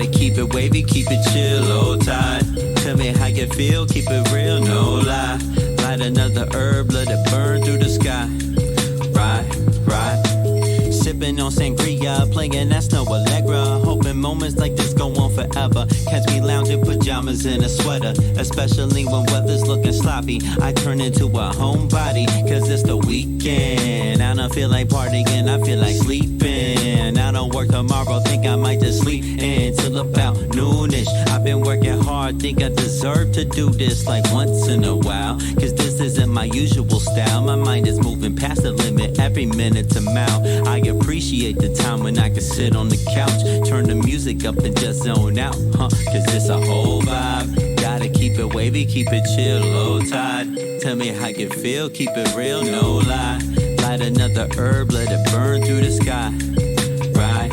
Gotta keep it wavy, keep it chill, hold tight. Tell me how you feel, keep it real, no lie. Light another herb, let it burn through the sky. Right. Sipping on sangria, playing that snow Allegra. Hoping moments like this go on forever. Catch me lounging pajamas in a sweater. Especially when weather's looking sloppy. I turn into a homebody, cause it's the weekend. I don't feel like partying, I feel like sleeping. I don't work tomorrow, think I might just sleep until about noonish. I've been working hard, think I deserve to do this like once in a while. Cause this isn't my usual style. My mind is moving past the limit every minute to mile. I appreciate the time when I can sit on the couch, turn the music up and just zone out, cause it's a whole vibe. Gotta keep it wavy, keep it chill, low tide. Tell me how you feel, keep it real, no lie. Light another herb, let it burn through the sky. Right,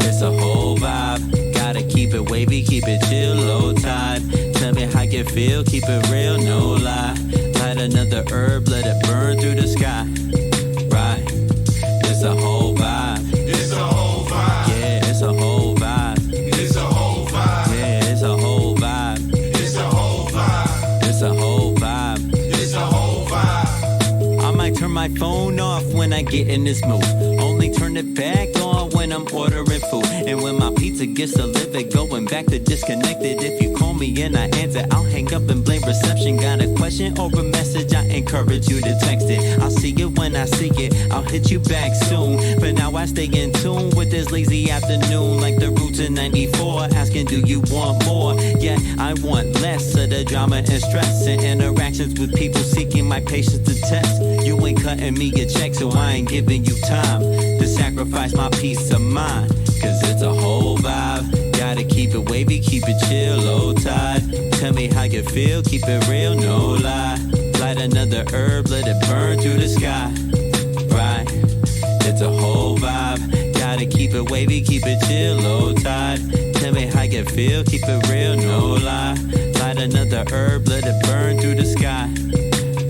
it's a whole vibe. Gotta keep it wavy, keep it chill, low tide. Tell me how you feel, keep it real, no lie. Light another herb, let it burn through the sky. Right, it's a whole vibe. It's a whole vibe. Yeah, it's a whole vibe. It's a whole vibe. Yeah, it's a whole vibe. It's a whole vibe. It's a whole vibe. It's a whole vibe. I might turn my phone off when I get in this mood. Only turn it back on when I'm ordering food. And when my pizza gets delivered, going back to disconnected. If you call me and I answer, I'll hang up and blame reception. Got a question or a message, I encourage you to text it. I'll see it when I see it, I'll hit you back soon. But now I stay in tune with this lazy afternoon, like the roots in 94, asking do you want more? Yeah, I want less of the drama and stress and interactions with people seeking my patience to test. You ain't cutting me a check, so I ain't giving you time to sacrifice my peace of mind. Cause it's a whole vibe. Gotta keep it wavy, keep it chill, low tide. Tell me how you feel, keep it real, no lie. Light another herb, let it burn through the sky. Right, it's a whole vibe. Gotta keep it wavy, keep it chill, low tide. Tell me how you feel, keep it real, no lie. Light another herb, let it burn through the sky.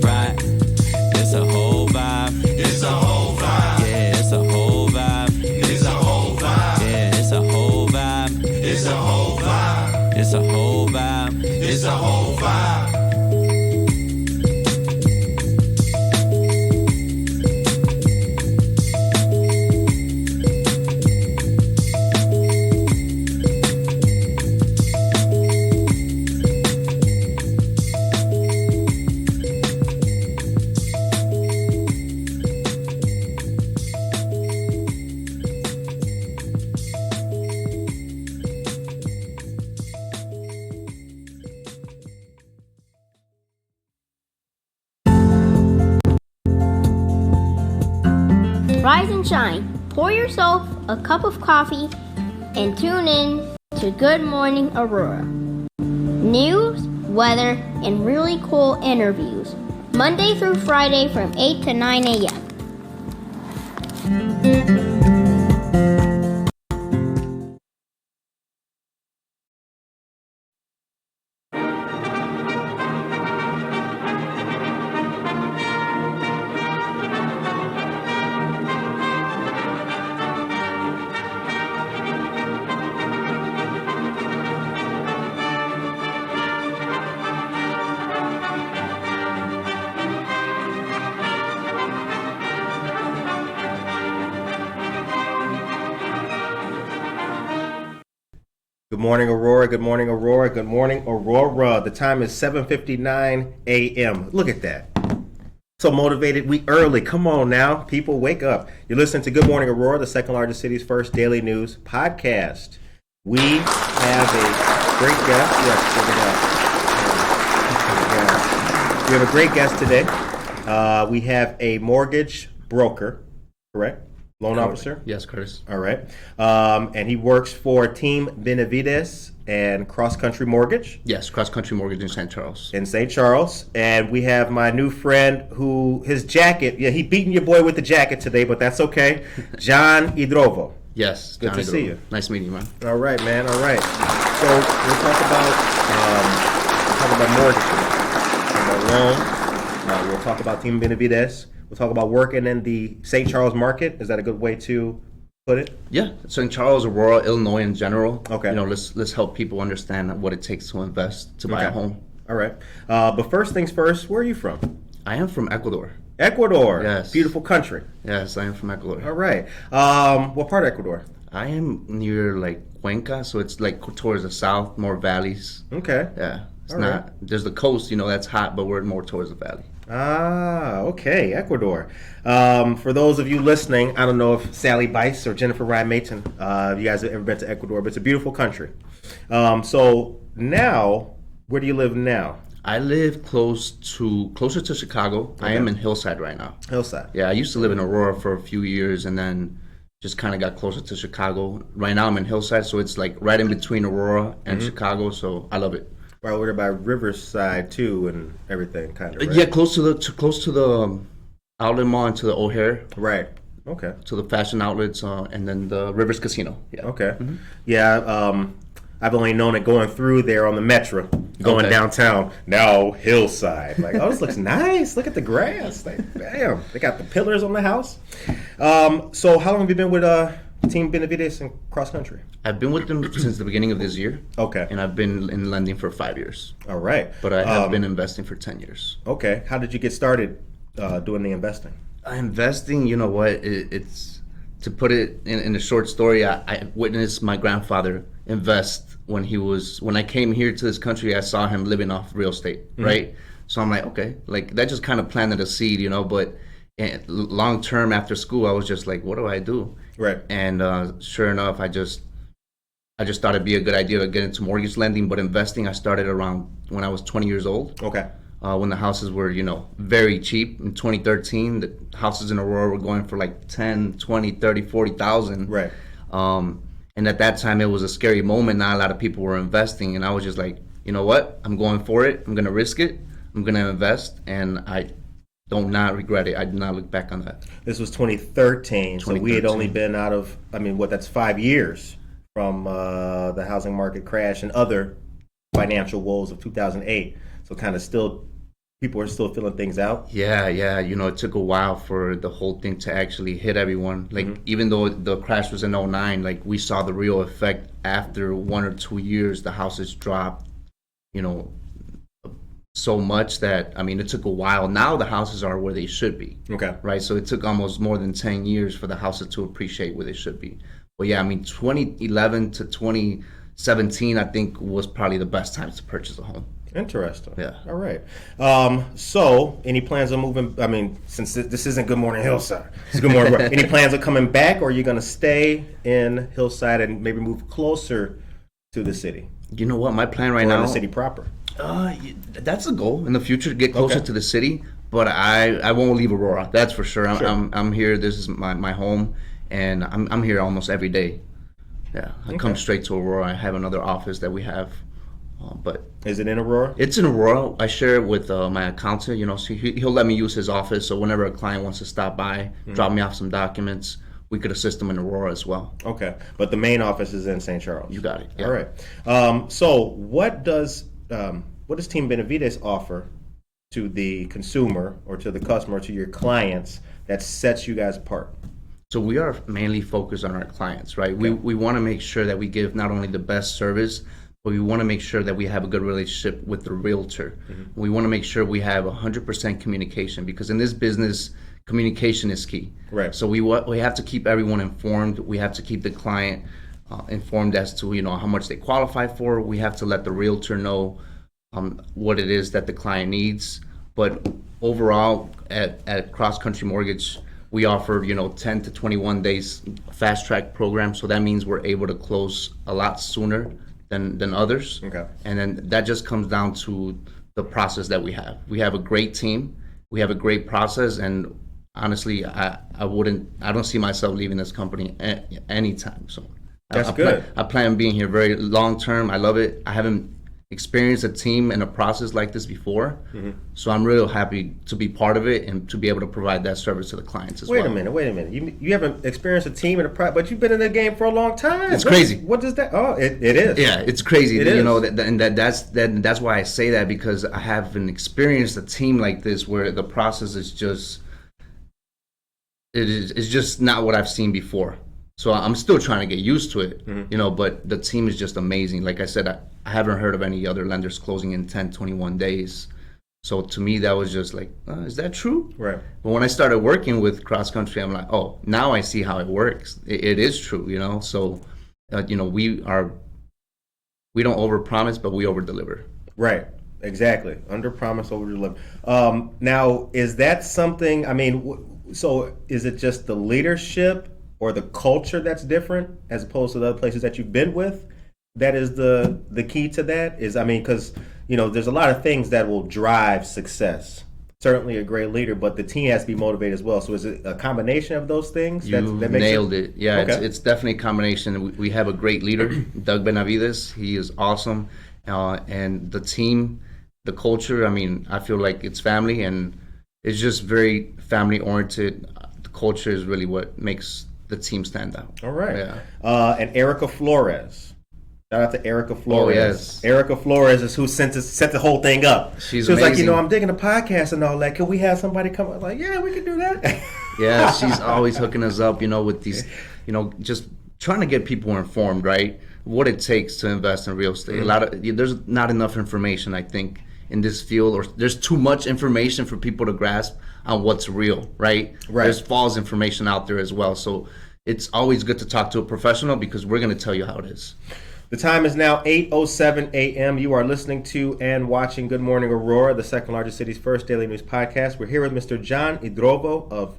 Right, it's a whole vibe. It's a whole vibe. Yeah, it's a whole vibe. It's a whole vibe. Yeah, it's a whole vibe. It's a whole vibe. It's a whole vibe. It's a whole vibe. Rise and shine. Pour yourself a cup of coffee and tune in to Good Morning Aurora. News, weather, and really cool interviews. Monday through Friday from 8 to 9 a.m. Good morning, Aurora. Good morning, Aurora. Good morning, Aurora. The time is 7:59 a.m. Look at that. So motivated. We early. Come on now. People, wake up. You're listening to Good Morning, Aurora, the second largest city's first daily news podcast. We have a great guest. Yes, we have a great guest today. We have a mortgage broker, correct? Loan officer? Yes, Curtis. All right. And he works for Team Benavides and CrossCountry Mortgage. Yes, CrossCountry Mortgage in St. Charles. In St. Charles. And we have my new friend who, his jacket, he beating your boy with the jacket today, but that's okay. John Idrovo. Yes. Good John to Idrovo. see you. Nice meeting you, man. All right, man. All right. So we'll talk about mortgages, loan. We'll talk about Team Benavides. We'll talk about working in the St. Charles market. Is that a good way to put it? Yeah, St. Charles, Aurora, Illinois in general. Okay. You know, let's help people understand what it takes to invest, to buy a Okay. home. All right. But first things first, where are you from? I am from Ecuador. Ecuador. Yes. Beautiful country. Yes, I am from Ecuador. All right. What part of Ecuador? I am near like Cuenca, so it's like towards the south, more valleys. Okay. Yeah, it's All not. right. There's the coast, you know, that's hot, but we're more towards the valley. Ah, okay, Ecuador. For those of you listening, I don't know if Sally Bice or Jennifer Ryan Mayton, you guys have ever been to Ecuador, but it's a beautiful country. So now, where do you live now? I live closer to Chicago. I am in Hillside right now. Hillside. Yeah, I used to live in Aurora for a few years and then just kind of got closer to Chicago. Right now I'm in Hillside, so it's like right in between Aurora and Chicago, so I love it. Right over there by Riverside too, and everything, kind of. Right? Yeah, close to the outlet mall and to the O'Hare, Right. Okay. to the fashion outlets, and then the Rivers Casino. Yeah. Okay. Yeah. I've only known it going through there on the Metro, going Okay. downtown. Now Hillside. Like, oh, this looks nice. Look at the grass. Like, damn, they got the pillars on the house. So how long have you been with Team Benavides and CrossCountry? I've been with them since the beginning of this year, Okay. and I've been in lending for 5 years. All right. But I have been investing for 10 years. Okay. How did you get started doing the investing? Investing, you know what? It's to put it in a short story. I witnessed my grandfather invest when I came here to this country. I saw him living off real estate, right? So I'm like, okay, like that just kind of planted a seed, you know. But long term after school, I was just like, what do I do? Right. And sure enough, I just thought it'd be a good idea to get into mortgage lending. But investing, I started around when I was 20 years old. Okay. When the houses were, you know, very cheap. In 2013, the houses in Aurora were going for like 10, 20, 30, 40,000. Right. And at that time, it was a scary moment. Not a lot of people were investing. And I was just like, you know what? I'm going for it. I'm going to risk it. I'm going to invest. And I do not regret it. I do not look back on that. This was 2013. So we had 2013. only been out of, that's 5 years from the housing market crash and other financial woes of 2008. So kind of people are still feeling things out. Yeah. You know, it took a while for the whole thing to actually hit everyone. Like, even though the crash was in 2009, like, we saw the real effect after 1 or 2 years. The houses dropped, you know, so much that, it took a while. Now the houses are where they should be. Okay. Right? So it took almost more than 10 years for the houses to appreciate where they should be. But yeah, 2011 to 2017, I think, was probably the best times to purchase a home. Interesting. Yeah. All right. So, any plans on moving? Since this isn't Good Morning Hillside, it's Good Morning. Any plans on coming back, or are you going to stay in Hillside and maybe move closer to the city, You know what? My plan right or in now, the city proper? that's the goal in the future, to get closer Okay. to the city. But I won't leave Aurora. That's for sure. Sure. I'm here. This is my home, and I'm here almost every day. Yeah, I come Okay. straight to Aurora. I have another office that we have, but Is it in Aurora? it's in Aurora. I share it with my accountant. You know, so he'll let me use his office. So whenever a client wants to stop by, drop me off some documents, we could assist them in Aurora as well. Okay, but the main office is in St. Charles. You got it. Yeah. All right. So, what does Team Benavides offer to the consumer or to the customer, to your clients, that sets you guys apart? So we are mainly focused on our clients, right? We want to make sure that we give not only the best service, but we want to make sure that we have a good relationship with the realtor. We want to make sure we have 100% communication, because in this business, communication is key. Right. So we have to keep everyone informed. We have to keep the client informed as to, you know, how much they qualify for. We have to let the realtor know what it is that the client needs. But overall, at CrossCountry Mortgage, we offer, 10 to 21 days fast track program. So that means we're able to close a lot sooner than others. Okay. And then that just comes down to the process that we have. We have a great team. We have a great process, and honestly, I don't see myself leaving this company anytime soon. That's good. I plan on being here very long term. I love it. I haven't experienced a team and a process like this before, so I'm really happy to be part of it and to be able to provide that service to the clients as well. Wait a minute. You haven't experienced a team and but you've been in the game for a long time. It's crazy. What does that? Oh, it is. Yeah, it's crazy. It You is. know that's why I say that, because I haven't experienced a team like this where the process is just it's just not what I've seen before. So I'm still trying to get used to it, but the team is just amazing. Like I said, I haven't heard of any other lenders closing in 10, 21 days. So to me, that was just like, is that true? Right. But when I started working with CrossCountry, I'm like, oh, now I see how it works. It is true, So, we don't overpromise, but we overdeliver. Right. Exactly. Under promise, over deliver. Now, is that something? I mean, so is it just the leadership or the culture that's different as opposed to the other places that you've been with? That is the key to that. Because there's a lot of things that will drive success. Certainly a great leader, but the team has to be motivated as well. So is it a combination of those things? You that makes nailed it. Yeah, okay. It's definitely a combination. We have a great leader, Doug Benavides. He is awesome. And the team, the culture, I feel like it's family, and it's just very family-oriented. The culture is really what makes the team stand out. All right. Yeah. And Erica Flores. Shout out to Erica Flores. Oh, yes. Erica Flores is who set the whole thing up. She's she was amazing. like, I'm digging the podcast and all that. Can we have somebody come? I was like, yeah, we can do that. Yeah, she's always hooking us up, with these, just trying to get people informed, right? What it takes to invest in real estate. There's not enough information, I think, in this field, or there's too much information for people to grasp on what's real, right? There's false information out there as well. So it's always good to talk to a professional because we're going to tell you how it is. The time is now 8:07 a.m. You are listening to and watching Good Morning Aurora, the second largest city's first daily news podcast. We're here with Mr. John Idrovo of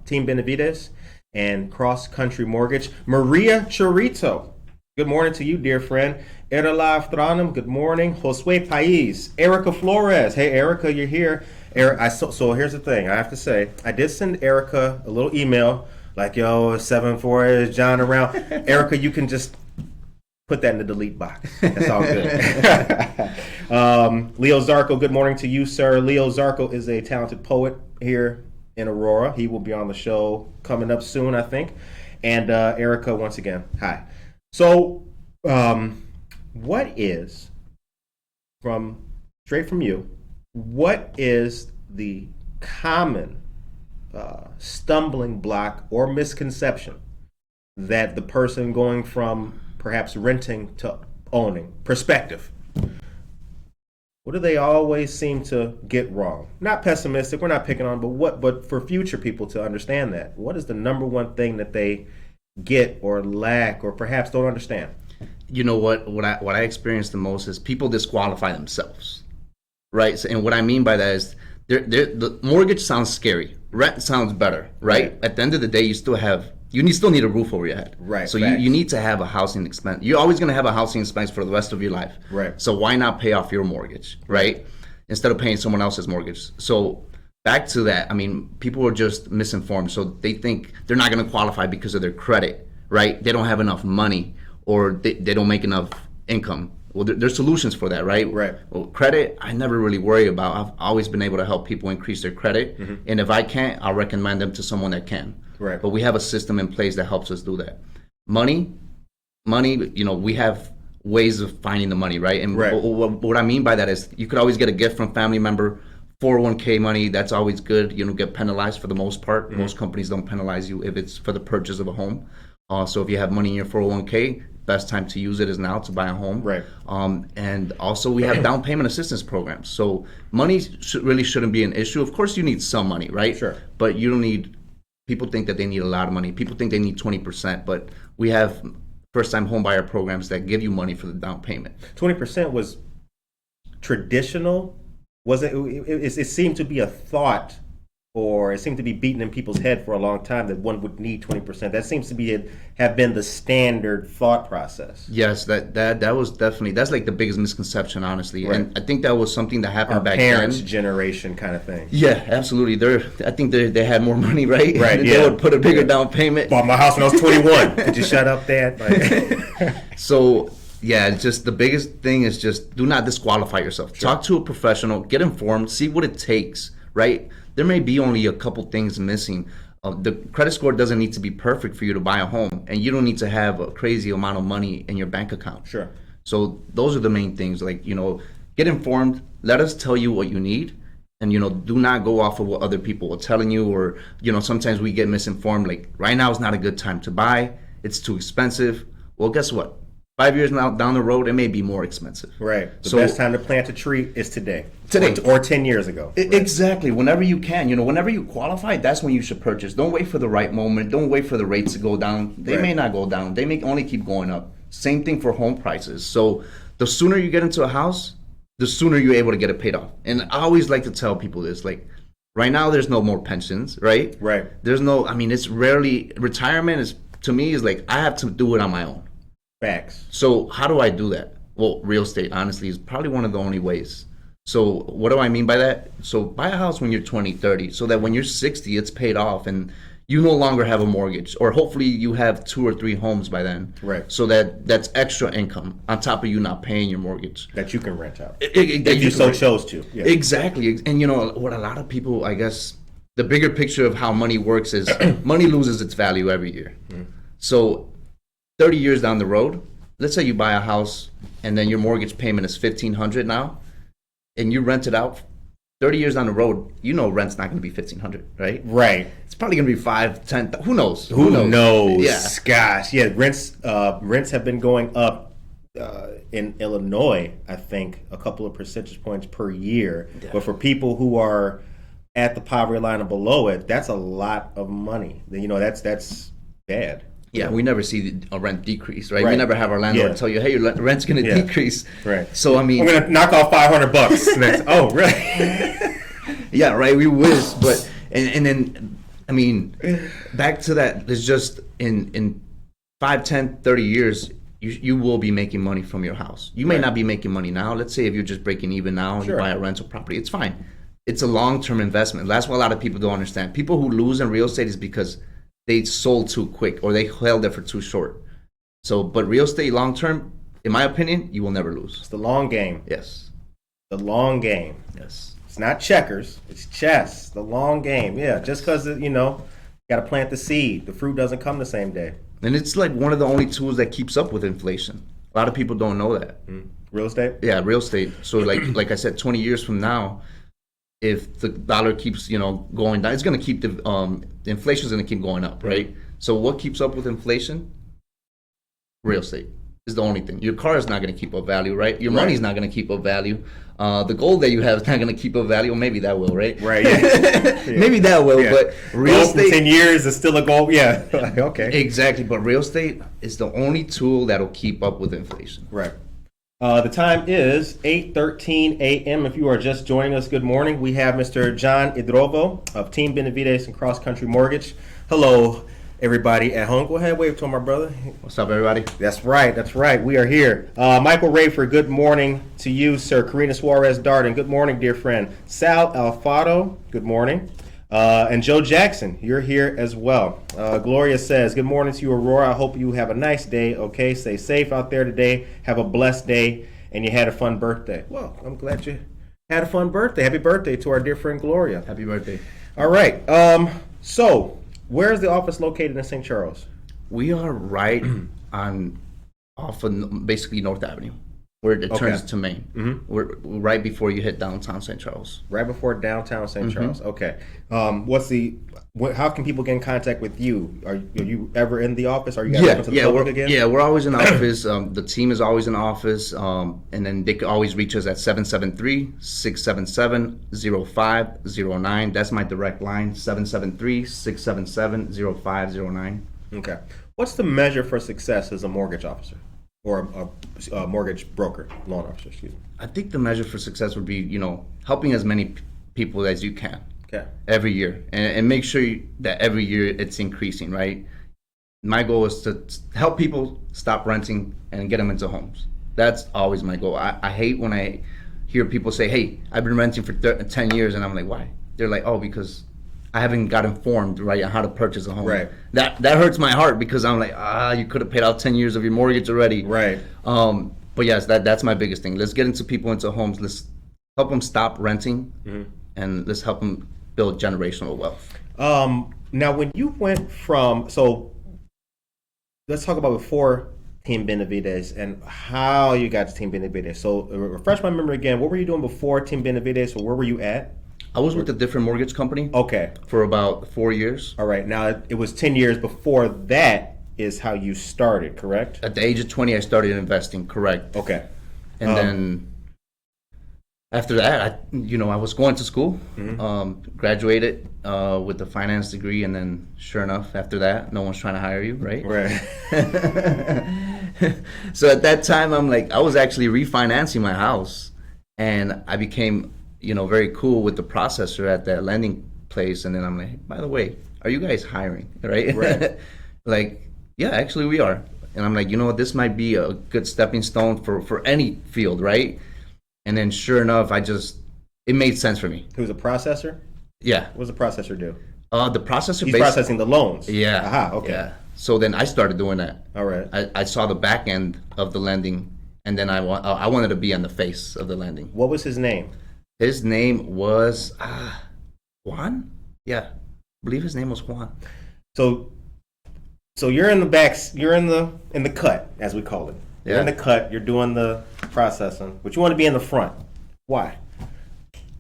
Team Benavides and CrossCountry Mortgage. Maria Chorito, good morning to you, dear friend. Erla Afranum, good morning. Josue Pais, Erica Flores. Hey, Erica, you're here. So here's the thing. I have to say, I did send Erica a little email like, 7-4 is John around. Erica, you can just put that in the delete box. That's all good. Leo Zarco, good morning to you, sir. Leo Zarco is a talented poet here in Aurora. He will be on the show coming up soon, I think. And Erica, once again, hi. So, what is, straight from you, what is the common stumbling block or misconception that the person going from perhaps renting to owning, perspective, what do they always seem to get wrong? Not pessimistic, we're not picking on, but for future people to understand that, what is the number one thing that they get or lack or perhaps don't understand? You know what I experience the most is people disqualify themselves, right? And what I mean by that is the mortgage sounds scary, rent sounds better, right? At the end of the day, you still need a roof over your head. Right. So you need to have a housing expense. You're always going to have a housing expense for the rest of your life. Right. So why not pay off your mortgage, right? Instead of paying someone else's mortgage. So back to that, people are just misinformed. So they think they're not going to qualify because of their credit, right? They don't have enough money or they don't make enough income. Well, there's solutions for that, right? Right. Well, credit, I never really worry about. I've always been able to help people increase their credit. And if I can't, I'll recommend them to someone that can. Right. But we have a system in place that helps us do that. Money, we have ways of finding the money, right? And what I mean by that is you could always get a gift from family member, 401k money, that's always good. You don't get penalized for the most part. Most companies don't penalize you if it's for the purchase of a home. So if you have money in your 401k, best time to use it is now to buy a home. Right. And also we have down payment assistance programs. So money really shouldn't be an issue. Of course you need some money, right? Sure. But you don't need, people think that they need a lot of money. People think they need 20%, but we have first-time home buyer programs that give you money for the down payment. 20% was traditional. Was it? It seemed to be a thought, or it seemed to be beaten in people's head for a long time that one would need 20%. That seems to have been the standard thought process. Yes, that was definitely, that's like the biggest misconception, honestly. Right. And I think that was something that happened Our back parents' then. generation kind of thing. Yeah, absolutely. I think they had more money, right? Right. They would put a bigger down payment. Bought my house when I was 21. Could you shut up, Dad? So yeah, just the biggest thing is just do not disqualify yourself. Sure. Talk to a professional, get informed, see what it takes, right? There may be only a couple things missing. The credit score doesn't need to be perfect for you to buy a home, and you don't need to have a crazy amount of money in your bank account. Sure. So those are the main things. Like, get informed. Let us tell you what you need, and do not go off of what other people are telling you. Or sometimes we get misinformed. Like right now is not a good time to buy. it's too expensive. Well, guess what? 5 years now down the road, it may be more expensive. Right. The So- best time to plant a tree is today. Today. Or 10 years ago. Right. Exactly. Whenever you can, whenever you qualify, that's when you should purchase. Don't wait for the right moment. Don't wait for the rates to go down. They Right. may not go down. They may only keep going up. Same thing for home prices. So the sooner you get into a house, the sooner you're able to get it paid off. And I always like to tell people this, like, right now there's no more pensions, right? Right. There's no, it's rarely, retirement is, to me, is like, I have to do it on my own. Facts. So how do I do that? Well, real estate, honestly, is probably one of the only ways. So what do I mean by that? So buy a house when you're 20, 30, so that when you're 60, it's paid off and you no longer have a mortgage, or hopefully you have 2 or 3 homes by then. Right. So that's extra income on top of you not paying your mortgage. That you can rent out. That If you so can- chose to. Yeah. Exactly. And what a lot of people, I guess, the bigger picture of how money works is money loses its value every year. So 30 years down the road, let's say you buy a house and then your mortgage payment is $1,500 now, and you rent it out. 30 years down the road, rent's not going to be $1,500, right? Right. It's probably going to be 5, 10. Who knows? Who knows? Yeah. Gosh. Yeah. Rents have been going up in Illinois, I think, a couple of percentage points per year. Yeah. But for people who are at the poverty line or below it, that's a lot of money. That's bad. Yeah, we never see a rent decrease, right? Right. We never have our landlord Yeah. tell you, hey, your rent's going to Yeah. decrease. Right. So, I'm gonna knock off $500 next. Oh, really? yeah, right. We wish, but and then back to that. There's just in 5, 10, 30 years, you will be making money from your house. You may Right. not be making money now. Let's say if you're just breaking even now, Sure. you buy a rental property, it's fine. It's a long-term investment. That's what a lot of people don't understand. People who lose in real estate is because they sold too quick or they held it for too short. So, but real estate long-term, in my opinion, you will never lose. It's the long game. Yes. The long game. Yes. It's not checkers. It's chess. The long game. Yeah. Just because got to plant the seed. The fruit doesn't come the same day. And it's like one of the only tools that keeps up with inflation. A lot of people don't know that. Real estate. Yeah, real estate. So like I said, 20 years from now, if the dollar keeps going down, it's going to keep the inflation is going to keep going up, right? So what keeps up with inflation? Real estate is the only thing. Your car is not going to keep up value, right? Your money's not going to keep up value. The gold that you have is not going to keep up value. Well, maybe that will, right? Right. Yeah. Maybe that will, Yeah. but real Gold from estate 10 years is still a goal. Yeah. Okay. exactly. But real estate is the only tool that'll keep up with inflation. Right. The time is 8:13 a.m. If you are just joining us, good morning. We have Mr. John Idrovo of Team Benavides CrossCountry Mortgage. Hello, everybody at home. Go ahead, wave to my brother. What's up, everybody? That's right. That's right. We are here. Michael Rayford, good morning to you, sir. Karina Suarez Darden, good morning, dear friend. Sal Alfaro, good morning. And Joe Jackson, you're here as well. Gloria says, good morning to you, Aurora. I hope you have a nice day, okay? Stay safe out there today. Have a blessed day, and you had a fun birthday. Well, I'm glad you had a fun birthday. Happy birthday to our dear friend Gloria. Happy birthday. All right. So, where is the office located in St. Charles? We are right off of basically North Avenue, where it turns to Main. We're right before you hit downtown St. Charles. Right before downtown St. Charles. Okay. How can people get in contact with you? Are you ever in the office? Are you guys open to the public again? we're always in the office. The team is always in the office, and then they can always reach us at 773-677-0509. That's my direct line, 773-677-0509. Okay. What's the measure for success as a mortgage officer or a mortgage broker, loan officer? Excuse me. I think the measure for success would be, helping as many people as you can. Okay. Every year, and make sure that every year it's increasing, right? My goal is to help people stop renting and get them into homes. That's always my goal. I hate when I hear people say, hey, I've been renting for 10 years, and I'm like, why? They're like, oh, because I haven't got informed, right, on how to purchase a home. Right. That hurts my heart because I'm like, you could have paid out 10 years of your mortgage already. Right. But yes, that's my biggest thing. Let's get into people into homes. Let's help them stop renting, and let's help them build generational wealth. Now, when you went let's talk about before Team Benavides and how you got to Team Benavides. So refresh my memory again. What were you doing before Team Benavides, or where were you at? I was with a different mortgage company Okay. for about 4 years. All right. Now, it was 10 years before that is how you started, correct? At the age of 20, I started investing, correct. Okay. And then after that, I was going to school, graduated with a finance degree, and then sure enough, after that, no one's trying to hire you, right? Right. So at that time, I was actually refinancing my house, and I became, very cool with the processor at that lending place. And then I'm like, by the way, are you guys hiring, right? Right. Yeah, actually we are. And I'm like, this might be a good stepping stone for any field, right? And then sure enough, it made sense for me. Who's a processor? Yeah. What does the processor do? The processor He's processing the loans. Yeah. Aha, okay. Yeah. So then I started doing that. All right. I saw the back end of the lending, and then I wanted to be on the face of the lending. What was his name? His name was Juan? Yeah. I believe his name was Juan. So you're in the back, you're in the cut, as we call it. You're in the cut, you're doing the processing, but you want to be in the front. Why?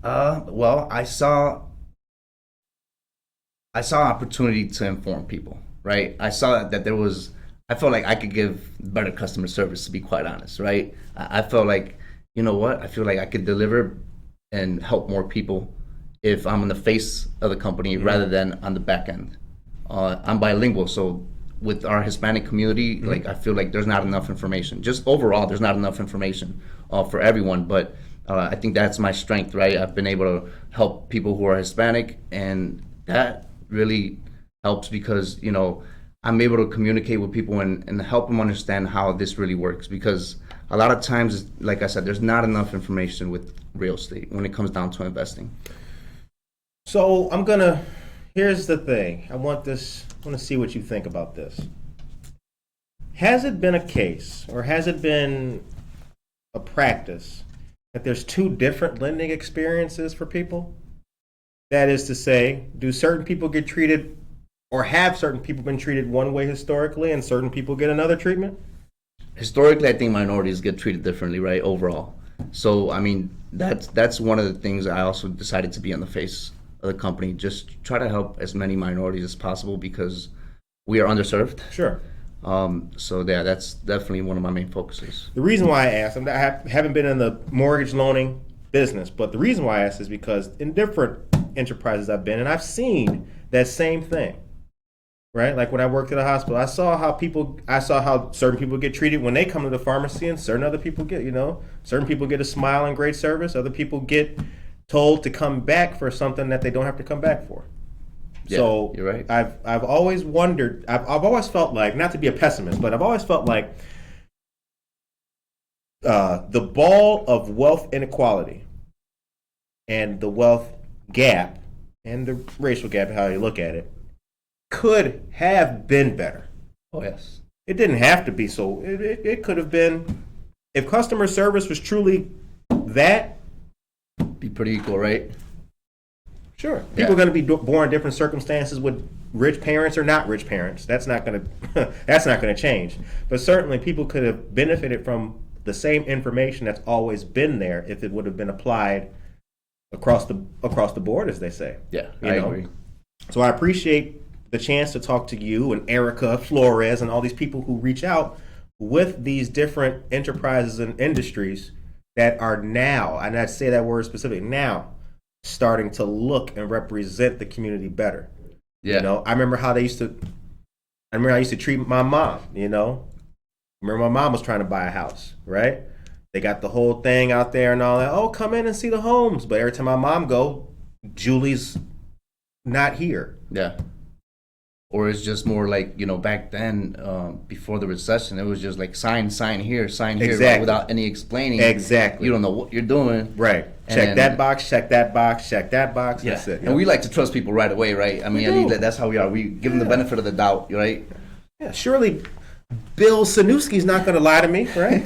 Well, I saw opportunity to inform people, right? I saw that I felt like I could give better customer service, to be quite honest, right? I felt like, you know what? I feel like I could deliver and help more people if I'm on the face of the company rather than on the back end. I'm bilingual, so with our Hispanic community, I feel like there's not enough information. Just overall, there's not enough information for everyone, but I think that's my strength, right? I've been able to help people who are Hispanic, and that really helps because, I'm able to communicate with people and help them understand how this really works, because a lot of times, like I said, there's not enough information with real estate when it comes down to investing. So here's the thing. I want to see what you think about this. Has it been a case, or has it been a practice, that there's two different lending experiences for people? That is to say, do certain people get treated, or have certain people been treated one way historically and certain people get another treatment? Historically, I think minorities get treated differently, right, overall. So, that's one of the things I also decided to be on the face of the company, just try to help as many minorities as possible because we are underserved. Sure. So yeah, that's definitely one of my main focuses. The reason why I asked, I haven't been in the mortgage loaning business, but the reason why I asked is because in different enterprises I've been, and I've seen that same thing, right? Like when I worked at a hospital, I saw how certain people get treated when they come to the pharmacy, and certain other people get, certain people get a smile and great service, other people get told to come back for something that they don't have to come back for. Yeah, so you're right. I've always wondered, I've always felt like, not to be a pessimist, but I've always felt like the ball of wealth inequality and the wealth gap and the racial gap, how you look at it, could have been better. Oh yes. It didn't have to be so. It could have been, if customer service was truly that, be pretty equal, right? Sure. People are going to be born in different circumstances with rich parents or not rich parents. That's not going to change. But certainly people could have benefited from the same information that's always been there if it would have been applied across the board, as they say. Yeah, I agree. So I appreciate the chance to talk to you and Erica Flores and all these people who reach out with these different enterprises and industries that are now, and I say that word specifically, now starting to look and represent the community better. Yeah. I remember how I used to treat my mom, Remember my mom was trying to buy a house, right? They got the whole thing out there and all that. Oh, come in and see the homes. But every time my mom go, Julie's not here. Yeah. Or it's just more like, back then, before the recession, it was just like sign here, Exactly. right, without any explaining. Exactly. You don't know what you're doing. Right. Check that box, check that box, check that box. Yeah. That's it. And we like to trust people right away, right? I mean, that's how we are. We give them the benefit of the doubt, right? Yeah, surely Bill Sanuski's not going to lie to me, right?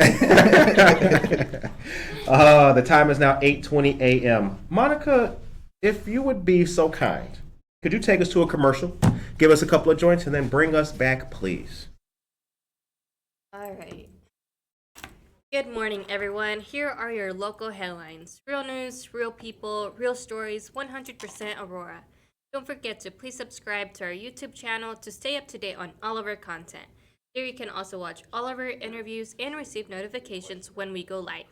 The time is now 8:20 a.m. Monica, if you would be so kind, could you take us to a commercial, give us a couple of joints, and then bring us back, please? All right. Good morning, everyone. Here are your local headlines. Real news, real people, real stories, 100% Aurora. Don't forget to please subscribe to our YouTube channel to stay up to date on all of our content. Here you can also watch all of our interviews and receive notifications when we go live.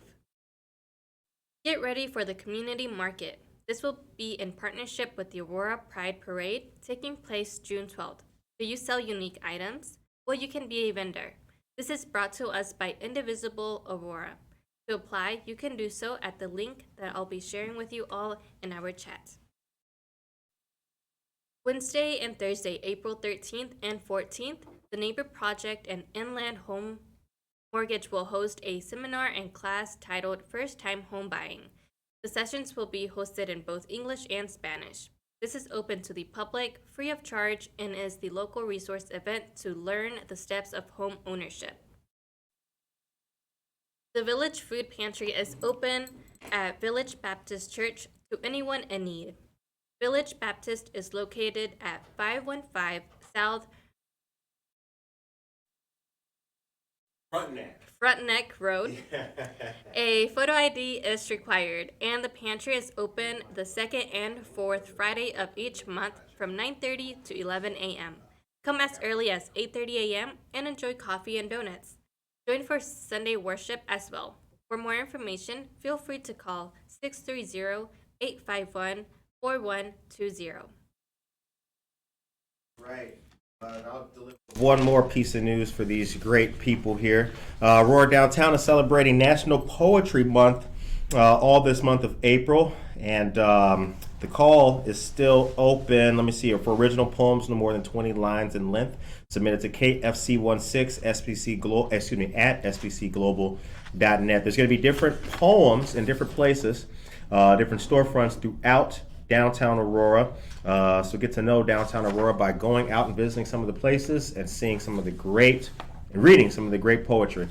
Get ready for the community market. This will be in partnership with the Aurora Pride Parade taking place June 12th. Do you sell unique items? Well, you can be a vendor. This is brought to us by Indivisible Aurora. To apply, you can do so at the link that I'll be sharing with you all in our chat. Wednesday and Thursday, April 13th and 14th, the Neighbor Project and Inland Home Mortgage will host a seminar and class titled First Time Home Buying. The sessions will be hosted in both English and Spanish. This is open to the public, free of charge, and is the local resource event to learn the steps of home ownership. The Village Food Pantry is open at Village Baptist Church to anyone in need. Village Baptist is located at 515 South Frontneck Road. A photo ID is required, and the pantry is open the second and fourth Friday of each month from 9:30 to 11 a.m. Come as early as 8:30 a.m. and enjoy coffee and donuts. Join for Sunday worship as well. For more information, feel free to call 630-851-4120. Right. I'll deliver one more piece of news for these great people here. Aurora Downtown is celebrating National Poetry Month all this month of April, and the call is still open. Let me see here. For original poems no more than 20 lines in length, submitted to KFC16 at sbcglobal.net. There's going to be different poems in different places, different storefronts throughout downtown Aurora. So get to know downtown Aurora by going out and visiting some of the places and seeing some of the great and reading some of the great poetry.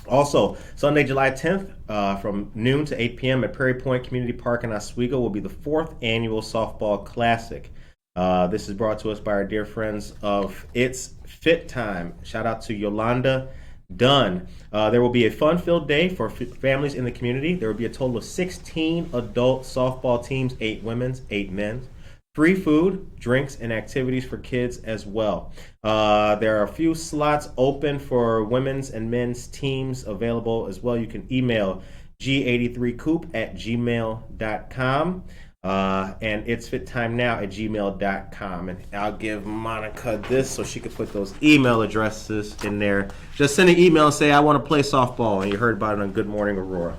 Also, Sunday, July 10th, from noon to 8 p.m. at Prairie Point Community Park in Oswego will be the 4th annual softball classic. This is brought to us by our dear friends of It's Fit Time. Shout out to Yolanda Dunn. There will be a fun-filled day for families in the community. There will be a total of 16 adult softball teams, 8 women's, 8 men's. Free food, drinks, and activities for kids as well. There are a few slots open for women's and men's teams available as well. You can email g83coop@gmail.com and it's fittimenow@gmail.com. And I'll give Monica this so she can put those email addresses in there. Just send an email and say, I want to play softball, and you heard about it on Good Morning Aurora.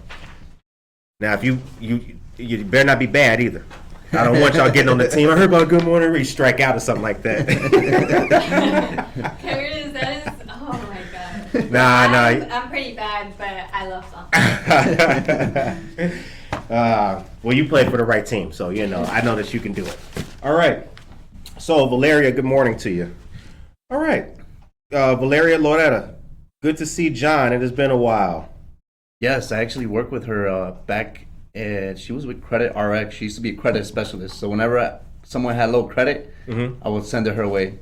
Now, if you better not be bad either. I don't want y'all getting on the team. I heard about Good Morning, you strike out or something like that. Curtis, that is, oh my God. Nah. I'm pretty bad, but I love softball. Well, you played for the right team, so I know that you can do it. All right. So, Valeria, good morning to you. All right. Valeria Loretta, good to see John. It has been a while. Yes, I actually worked with her back. And she was with Credit RX. She used to be a credit specialist. So whenever someone had low credit, I would send her way.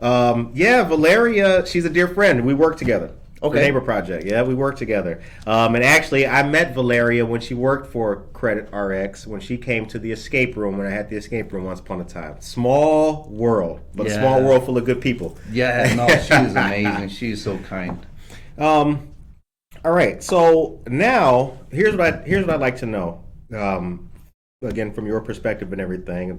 Yeah, Valeria, she's a dear friend. We work together. Okay. The Neighbor Project. Yeah, we work together. And actually, I met Valeria when she worked for Credit RX, when she came to the escape room, when I had the escape room once upon a time. Small world, but a small world full of good people. Yeah, no, she is amazing. She is so kind. All right, so now here's what I'd like to know. Again, from your perspective and everything,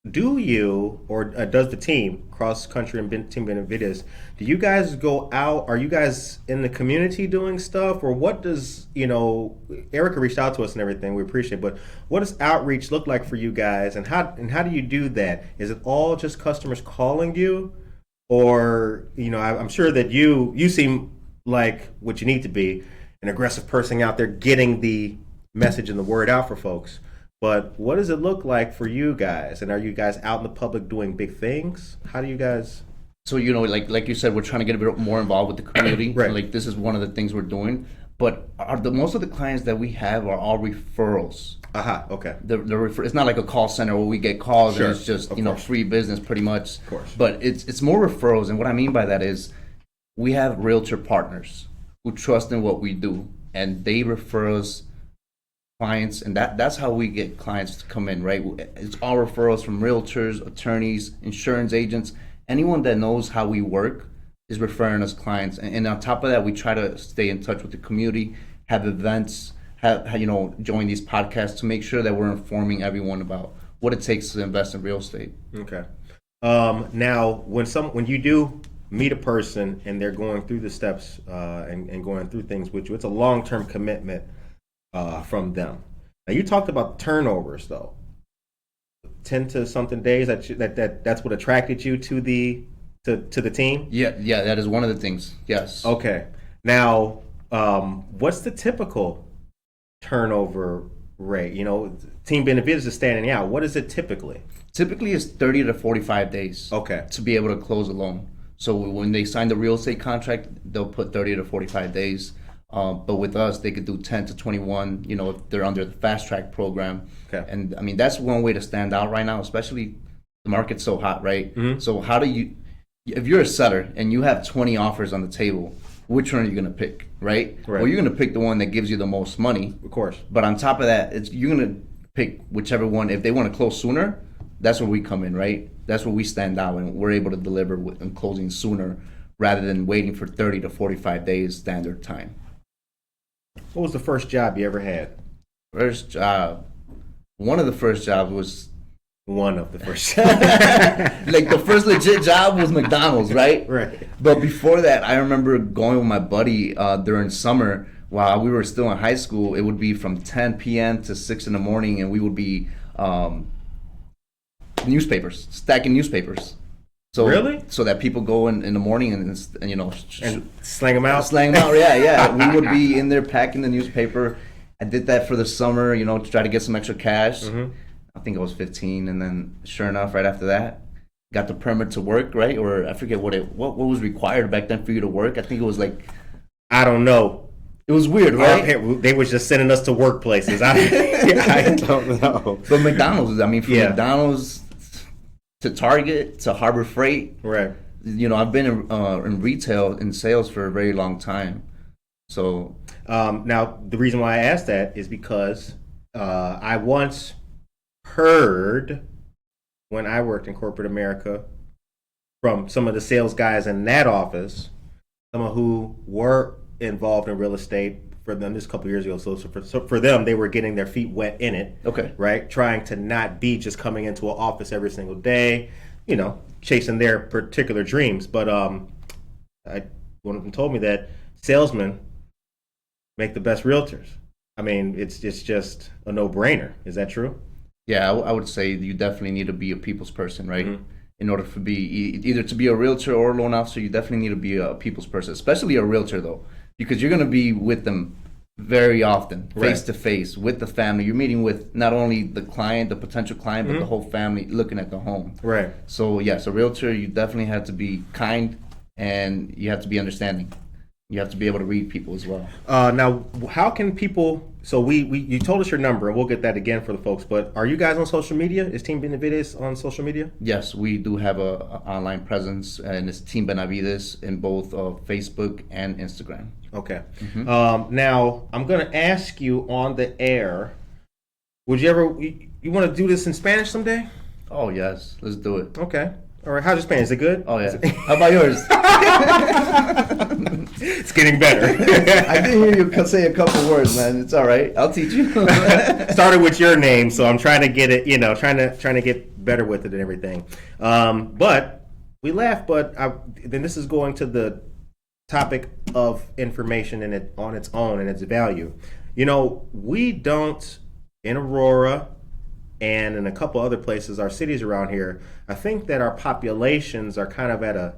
do you or does the team CrossCountry and Team Benavides? Do you guys go out? Are you guys in the community doing stuff, or what does Erica reached out to us and everything? We appreciate it, but what does outreach look like for you guys, and how do you do that? Is it all just customers calling you, or I'm sure that you seem like what you need to be, an aggressive person out there getting the message and the word out for folks. But what does it look like for you guys? And are you guys out in the public doing big things? How do you guys? So, like you said, we're trying to get a bit more involved with the community. Right. Like, this is one of the things we're doing. But most of the clients that we have are all referrals. Okay. It's not like a call center where we get calls Sure, and it's just, course. free business pretty much. Of course. But it's more referrals. And what I mean by that is we have realtor partners who trust in what we do, and they refer us clients, and that's how we get clients to come in, right? It's all referrals from realtors, attorneys, insurance agents, anyone that knows how we work is referring us clients. And on top of that, we try to stay in touch with the community, have events, join these podcasts to make sure that we're informing everyone about what it takes to invest in real estate. Okay. Now, when you do meet a person and they're going through the steps and going through things with you, it's a long-term commitment from them. Now, you talked about turnovers, though. 10 to something days. That's what attracted you to the team. Yeah, that is one of the things. Yes. Okay. Now, what's the typical turnover rate? Team Benavides is standing out. What is it typically? Typically, it's 30 to 45 days. Okay. To be able to close a loan. So when they sign the real estate contract, they'll put 30 to 45 days. But with us, they could do 10 to 21, if they're under the fast track program. Okay. And I mean, that's one way to stand out right now, especially the market's so hot, right? Mm-hmm. So if you're a seller and you have 20 offers on the table, which one are you going to pick, right? Well, you're going to pick the one that gives you the most money. Of course. But on top of that, you're going to pick whichever one. If they want to close sooner, that's where we come in, right? That's where we stand out, and we're able to deliver and closing sooner rather than waiting for 30 to 45 days standard time. What was the first job you ever had? First job. One of the first jobs was... One of the first. Like the first legit job was McDonald's, right? Right. But before that, I remember going with my buddy during summer while we were still in high school. It would be from 10 p.m. to 6 in the morning, and we would be stacking newspapers. So, really? So that people go in the morning and slang them out? Slang them out, yeah. We would be in there packing the newspaper. I did that for the summer, to try to get some extra cash. Mm-hmm. I think I was 15, and then sure enough, right after that, got the permit to work, right? Or I forget what was required back then for you to work. I think it was like... I don't know. It was weird, right? They was just sending us to workplaces. I don't know. But McDonald's, McDonald's to Target to Harbor Freight. Right. I've been in retail, in sales for a very long time. So... now, the reason why I asked that is because I once heard, when I worked in corporate America, from some of the sales guys in that office, some who were involved in real estate for them this a couple years ago. So for them, they were getting their feet wet in it. Okay. Right? Trying to not be just coming into an office every single day, chasing their particular dreams. But one of them told me that salesmen make the best realtors. I mean, it's just a no-brainer. Is that true? Yeah, I would say you definitely need to be a people's person, right? Mm-hmm. In order to be either to be a realtor or a loan officer, you definitely need to be a people's person, especially a realtor, though, because you're going to be with them very often, face to face, with the family. You're meeting with not only the client, the potential client, but the whole family looking at the home. Right. So, yes, a realtor, you definitely have to be kind, and you have to be understanding. You have to be able to read people as well. Now, how can people... So you told us your number, and we'll get that again for the folks, but are you guys on social media? Is Team Benavides on social media? Yes, we do have a online presence, and it's Team Benavides in both Facebook and Instagram. Okay. Mm-hmm. Now, I'm going to ask you on the air, would you ever... You want to do this in Spanish someday? Oh, yes. Let's do it. Okay. All right. How's your Spanish? Is it good? Oh, yeah. How about yours? It's getting better. I did hear you say a couple words, man. It's all right. I'll teach you. Started with your name, so I'm trying to get it, trying to get better with it and everything. But we laugh, but then this is going to the topic of information and it on its own and its value. We don't, in Aurora and in a couple other places, our cities around here, I think that our populations are kind of at a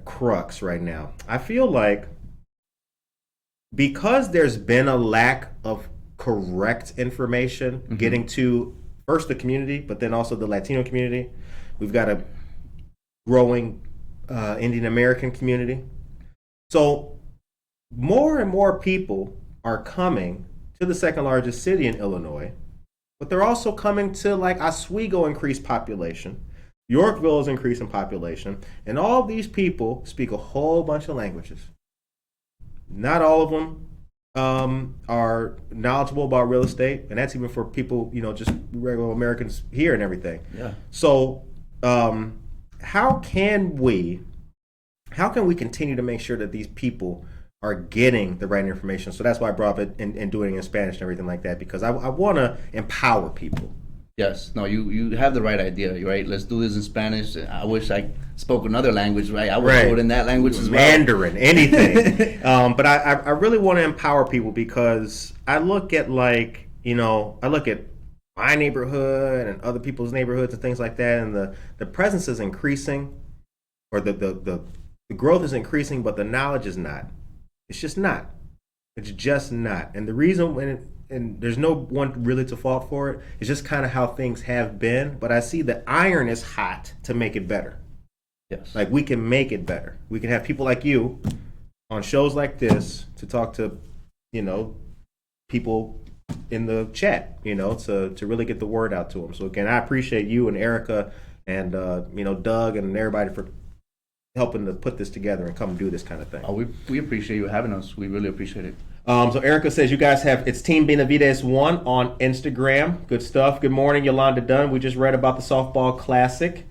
crux right now. I feel like because there's been a lack of correct information getting to first the community, but then also the Latino community. We've got a growing Indian American community. So more and more people are coming to the second largest city in Illinois, but they're also coming to like Oswego increased population. Yorkville is increasing population, and all these people speak a whole bunch of languages. Not all of them are knowledgeable about real estate, and that's even for people, just regular Americans here and everything. Yeah. So, how can we how can we continue to make sure that these people are getting the right information? So that's why I brought up it and doing it in Spanish and everything like that, because I want to empower people. Yes, no, you have the right idea, right? Let's do this in Spanish. I wish I spoke another language, right? I would do it in that language as well. Mandarin, anything. But I really want to empower people, because I look at I look at my neighborhood and other people's neighborhoods and things like that, and the presence is increasing, or the growth is increasing, but the knowledge is not. It's just not. It's just not. And the reason and there's no one really to fault for it. It's just kind of how things have been. But I see the iron is hot to make it better. Yes. Like, we can make it better. We can have people like you on shows like this to talk to, people in the chat, to really get the word out to them. So again, I appreciate you and Erica and Doug and everybody for helping to put this together and come do this kind of thing. Oh, we appreciate you having us. We really appreciate it. So Erica says you guys it's Team Benavides 1 on Instagram. Good stuff. Good morning, Yolanda Dunn. We just read about the softball classic.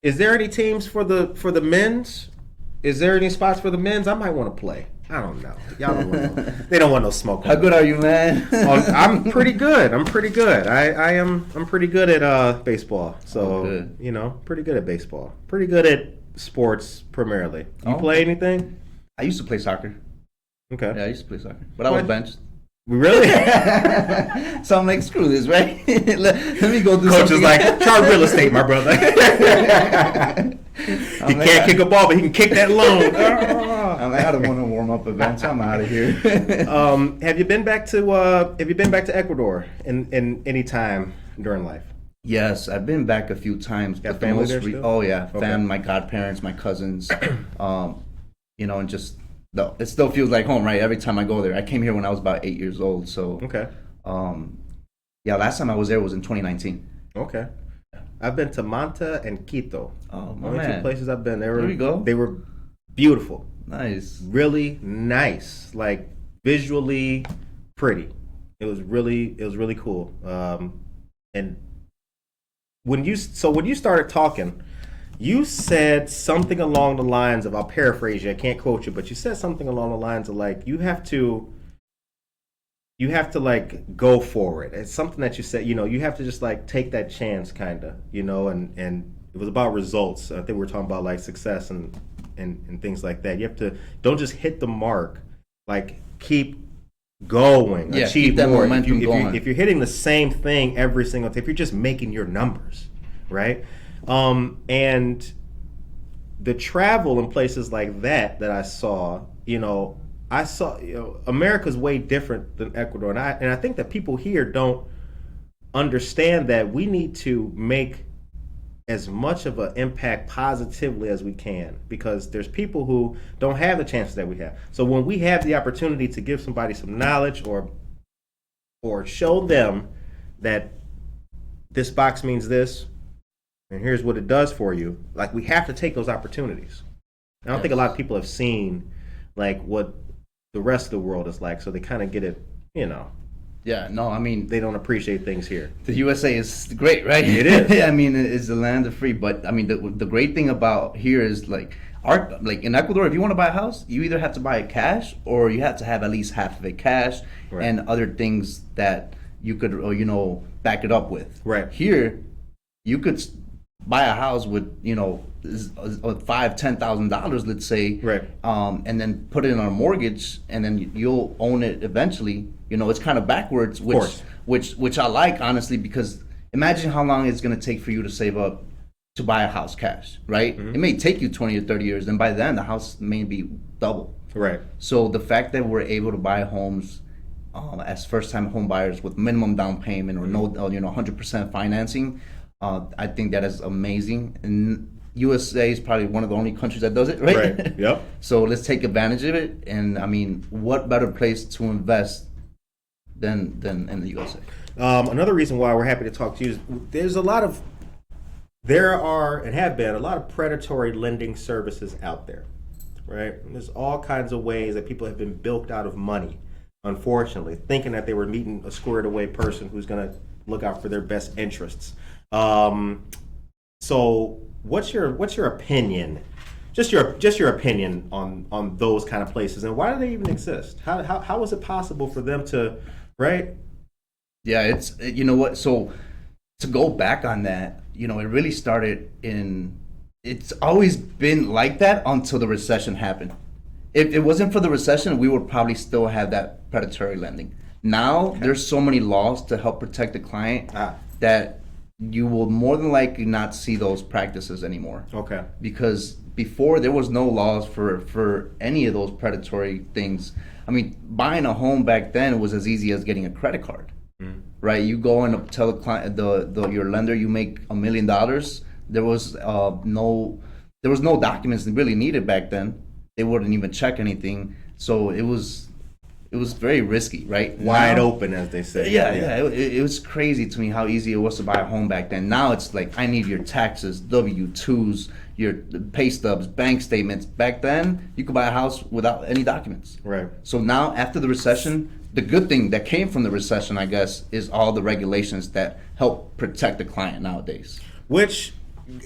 Is there any teams for the men's? Is there any spots for the men's? I might want to play. I don't know. Y'all don't want they don't want no smoke. How good are you, man? I'm pretty good. I'm pretty good. I'm pretty good at baseball. So pretty good at baseball. Pretty good at sports primarily. You play anything? I used to play soccer. Okay. Yeah, I used to play soccer, but I was benched. Really? So I'm like, screw this, right? let me go do Coach something. is like, try real estate, my brother. He can't kick a ball, but he can kick that loan. I'm like, I don't want to warm up events. I'm out of here. Have you been back to Ecuador in any time during life? Yes, I've been back a few times. Got but family there still? Oh yeah, Okay. my godparents, my cousins, and just it still feels like home, right? Every time I go there. I came here when I was about 8 years old, so Okay. Last time I was there was in 2019. Okay. I've been to Manta and Quito. Oh, my Only man. 2 places I've been. There you go. They were beautiful. Nice. Really nice. Like, visually pretty. It was really cool. And when you started talking, you said something along the lines of, I'll paraphrase you, I can't quote you, but you said something along the lines of like, you have to like go for it. It's something that you said, you have to just like take that chance kind of, and it was about results. I think we were talking about like success and things like that. You have to, don't just hit the mark, like keep going, Yeah, achieve keep that more. momentum going. If you're hitting the same thing every single time, if you're just making your numbers, right? And the travel in places like that I saw, America's way different than Ecuador, and I think that people here don't understand that we need to make as much of an impact positively as we can, because there's people who don't have the chances that we have. So when we have the opportunity to give somebody some knowledge or show them that this box means this, and here's what it does for you, like, we have to take those opportunities. I don't think a lot of people have seen like what the rest of the world is like, so they kind of get it, Yeah, no, I mean, they don't appreciate things here. the USA is great, right? It is. I mean, it's the land of free. But I mean, the great thing about here is like in Ecuador, if you want to buy a house, you either have to buy it cash or you have to have at least half of it cash, Right. and other things that you could back it up with. Right. Here, you could buy a house with $5,000-$10,000, let's say, Right. And then put it on a mortgage, and then you'll own it eventually. It's kind of backwards, course. which I like, honestly, because imagine how long it's going to take for you to save up to buy a house cash, right? Mm-hmm. It may take you 20 or 30 years, and by then the house may be double. Right. So the fact that we're able to buy homes as first-time home buyers with minimum down payment or no, 100% financing, I think that is amazing. And USA is probably one of the only countries that does it, right? Right. Yep. So let's take advantage of it. And I mean, what better place to invest than in the USA? Another reason why we're happy to talk to you is there are and have been a lot of predatory lending services out there, right? There's all kinds of ways that people have been bilked out of money, unfortunately, thinking that they were meeting a squared away person who's going to look out for their best interests. So what's your opinion just your opinion on those kind of places, and why do they even exist? How is it possible for them to, right? Yeah, it's, you know what, so to go back on that, it really started it's always been like that until the recession happened. If it wasn't for the recession, we would probably still have that predatory lending. Now, there's so many laws to help protect the client that you will more than likely not see those practices anymore. Okay. Because before, there was no laws for any of those predatory things. I mean, buying a home back then was as easy as getting a credit card, right? You go and tell the client, your lender, you make $1 million. There was no documents really needed back then. They wouldn't even check anything, so it was very risky, right? Wide open, as they say. Yeah. It was crazy to me how easy it was to buy a home back then. Now it's like, I need your taxes, W-2s, your pay stubs, bank statements. Back then, you could buy a house without any documents. Right. So now, after the recession, the good thing that came from the recession, I guess, is all the regulations that help protect the client nowadays. Which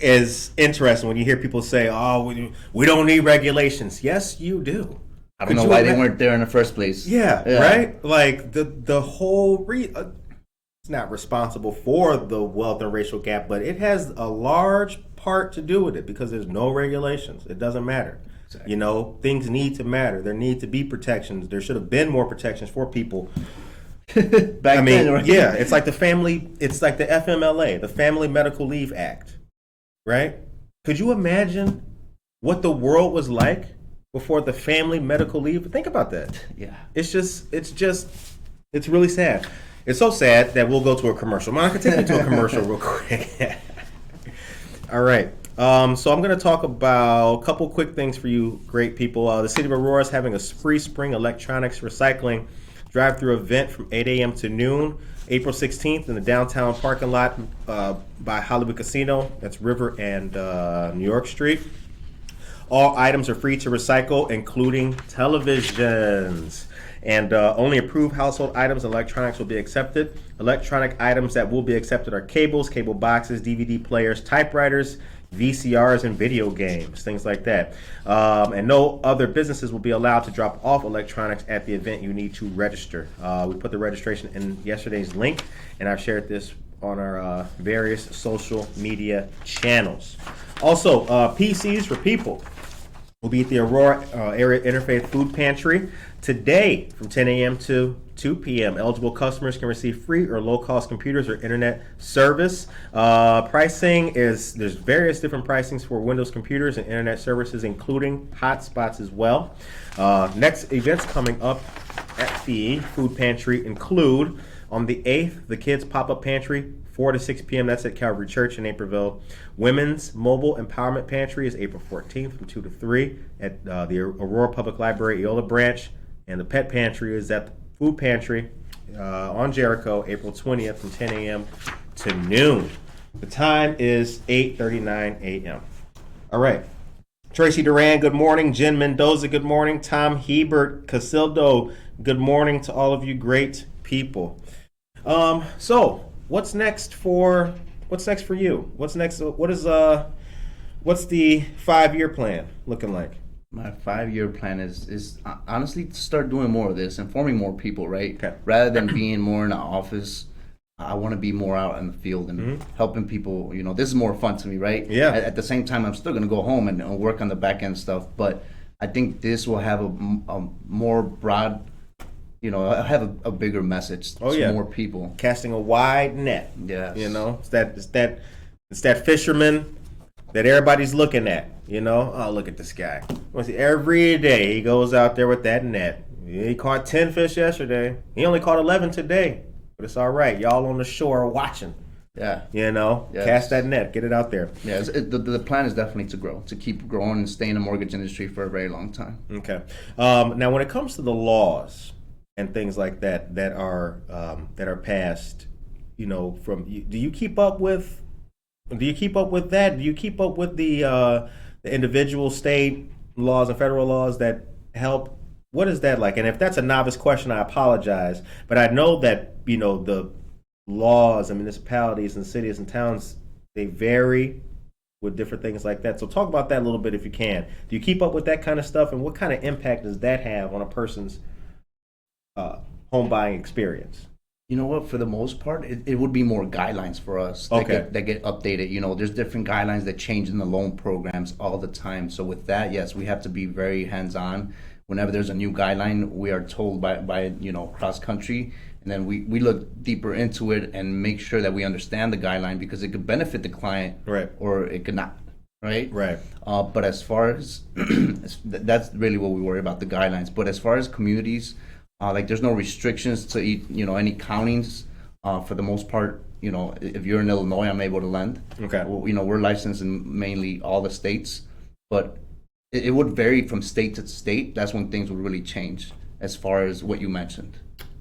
is interesting when you hear people say, "Oh, we don't need regulations." Yes, you do. I don't know why they weren't there in the first place. Yeah. Right? Like the whole it's not responsible for the wealth and racial gap, but it has a large part to do with it because there's no regulations. It doesn't matter. Exactly. Things need to matter. There need to be protections. There should have been more protections for people. Back then, right? Yeah, it's like the FMLA, the Family Medical Leave Act, right? Could you imagine what the world was like before the family medical leave? Think about that. Yeah. It's really sad. It's so sad that we'll go to a commercial. Monica, take me to a commercial real quick. All right. So I'm going to talk about a couple quick things for you great people. The City of Aurora is having a free spring electronics recycling drive-through event from 8 a.m. to noon, April 16th in the downtown parking lot by Hollywood Casino. That's River and New York Street. All items are free to recycle, including televisions. And only approved household items and electronics will be accepted. Electronic items that will be accepted are cables, cable boxes, DVD players, typewriters, VCRs, and video games, things like that. And no other businesses will be allowed to drop off electronics at the event. You need to register. We put the registration in yesterday's link, and I've shared this on our various social media channels. Also, PCs for People will be at the Aurora Area Interfaith Food Pantry today from 10 a.m. to 2 p.m. Eligible customers can receive free or low-cost computers or internet service. Pricing there's various different pricings for Windows computers and internet services, including hotspots as well. Next events coming up at the food pantry include on the 8th, the Kids Pop-Up Pantry, 4 to 6 p.m. That's at Calvary Church in Naperville. Women's Mobile Empowerment Pantry is April 14th from 2 to 3 at the Aurora Public Library, Eola Branch. And the Pet Pantry is at the Food Pantry on Jericho, April 20th from 10 a.m. to noon. The time is 8:39 a.m. All right. Tracy Duran, good morning. Jen Mendoza, good morning. Tom Hebert Casildo, good morning to all of you great people. So what's next for you? What's next? What's the 5-year plan looking like? My 5-year plan is honestly to start doing more of this, informing more people, right? Okay. Rather than being more in the office, I want to be more out in the field and helping people. This is more fun to me, right? Yeah. At the same time, I'm still going to go home and work on the back end stuff, but I think this will have a more broad, have a bigger message to more people. Casting a wide net. Yes. It's that fisherman that everybody's looking at. Oh, look at this guy. Every day he goes out there with that net. He caught 10 fish yesterday. He only caught 11 today. But it's all right. Y'all on the shore are watching. Yeah. Yes. Cast that net. Get it out there. Yeah, the plan is definitely to grow, to keep growing and stay in the mortgage industry for a very long time. Okay. Now, when it comes to the laws and things like that are passed, do you keep up with that? Do you keep up with the individual state laws and federal laws that help? What is that like? And if that's a novice question, I apologize. But I know that, the laws and municipalities and cities and towns, they vary with different things like that. So talk about that a little bit if you can. Do you keep up with that kind of stuff, and what kind of impact does that have on a person's home buying experience? You know what? For the most part, it would be more guidelines for us that get updated. You know, there's different guidelines that change in the loan programs all the time. So with that, yes, we have to be very hands-on. Whenever there's a new guideline, we are told by cross country, and then we look deeper into it and make sure that we understand the guideline, because it could benefit the client, Right. or it could not. Right. Right. But as far as that's really what we worry about, the guidelines. But as far as communities, like there's no restrictions to any countings. For the most part, if you're in Illinois, I'm able to lend. Okay. Well, we're licensed in mainly all the states, but it would vary from state to state. That's when things would really change as far as what you mentioned.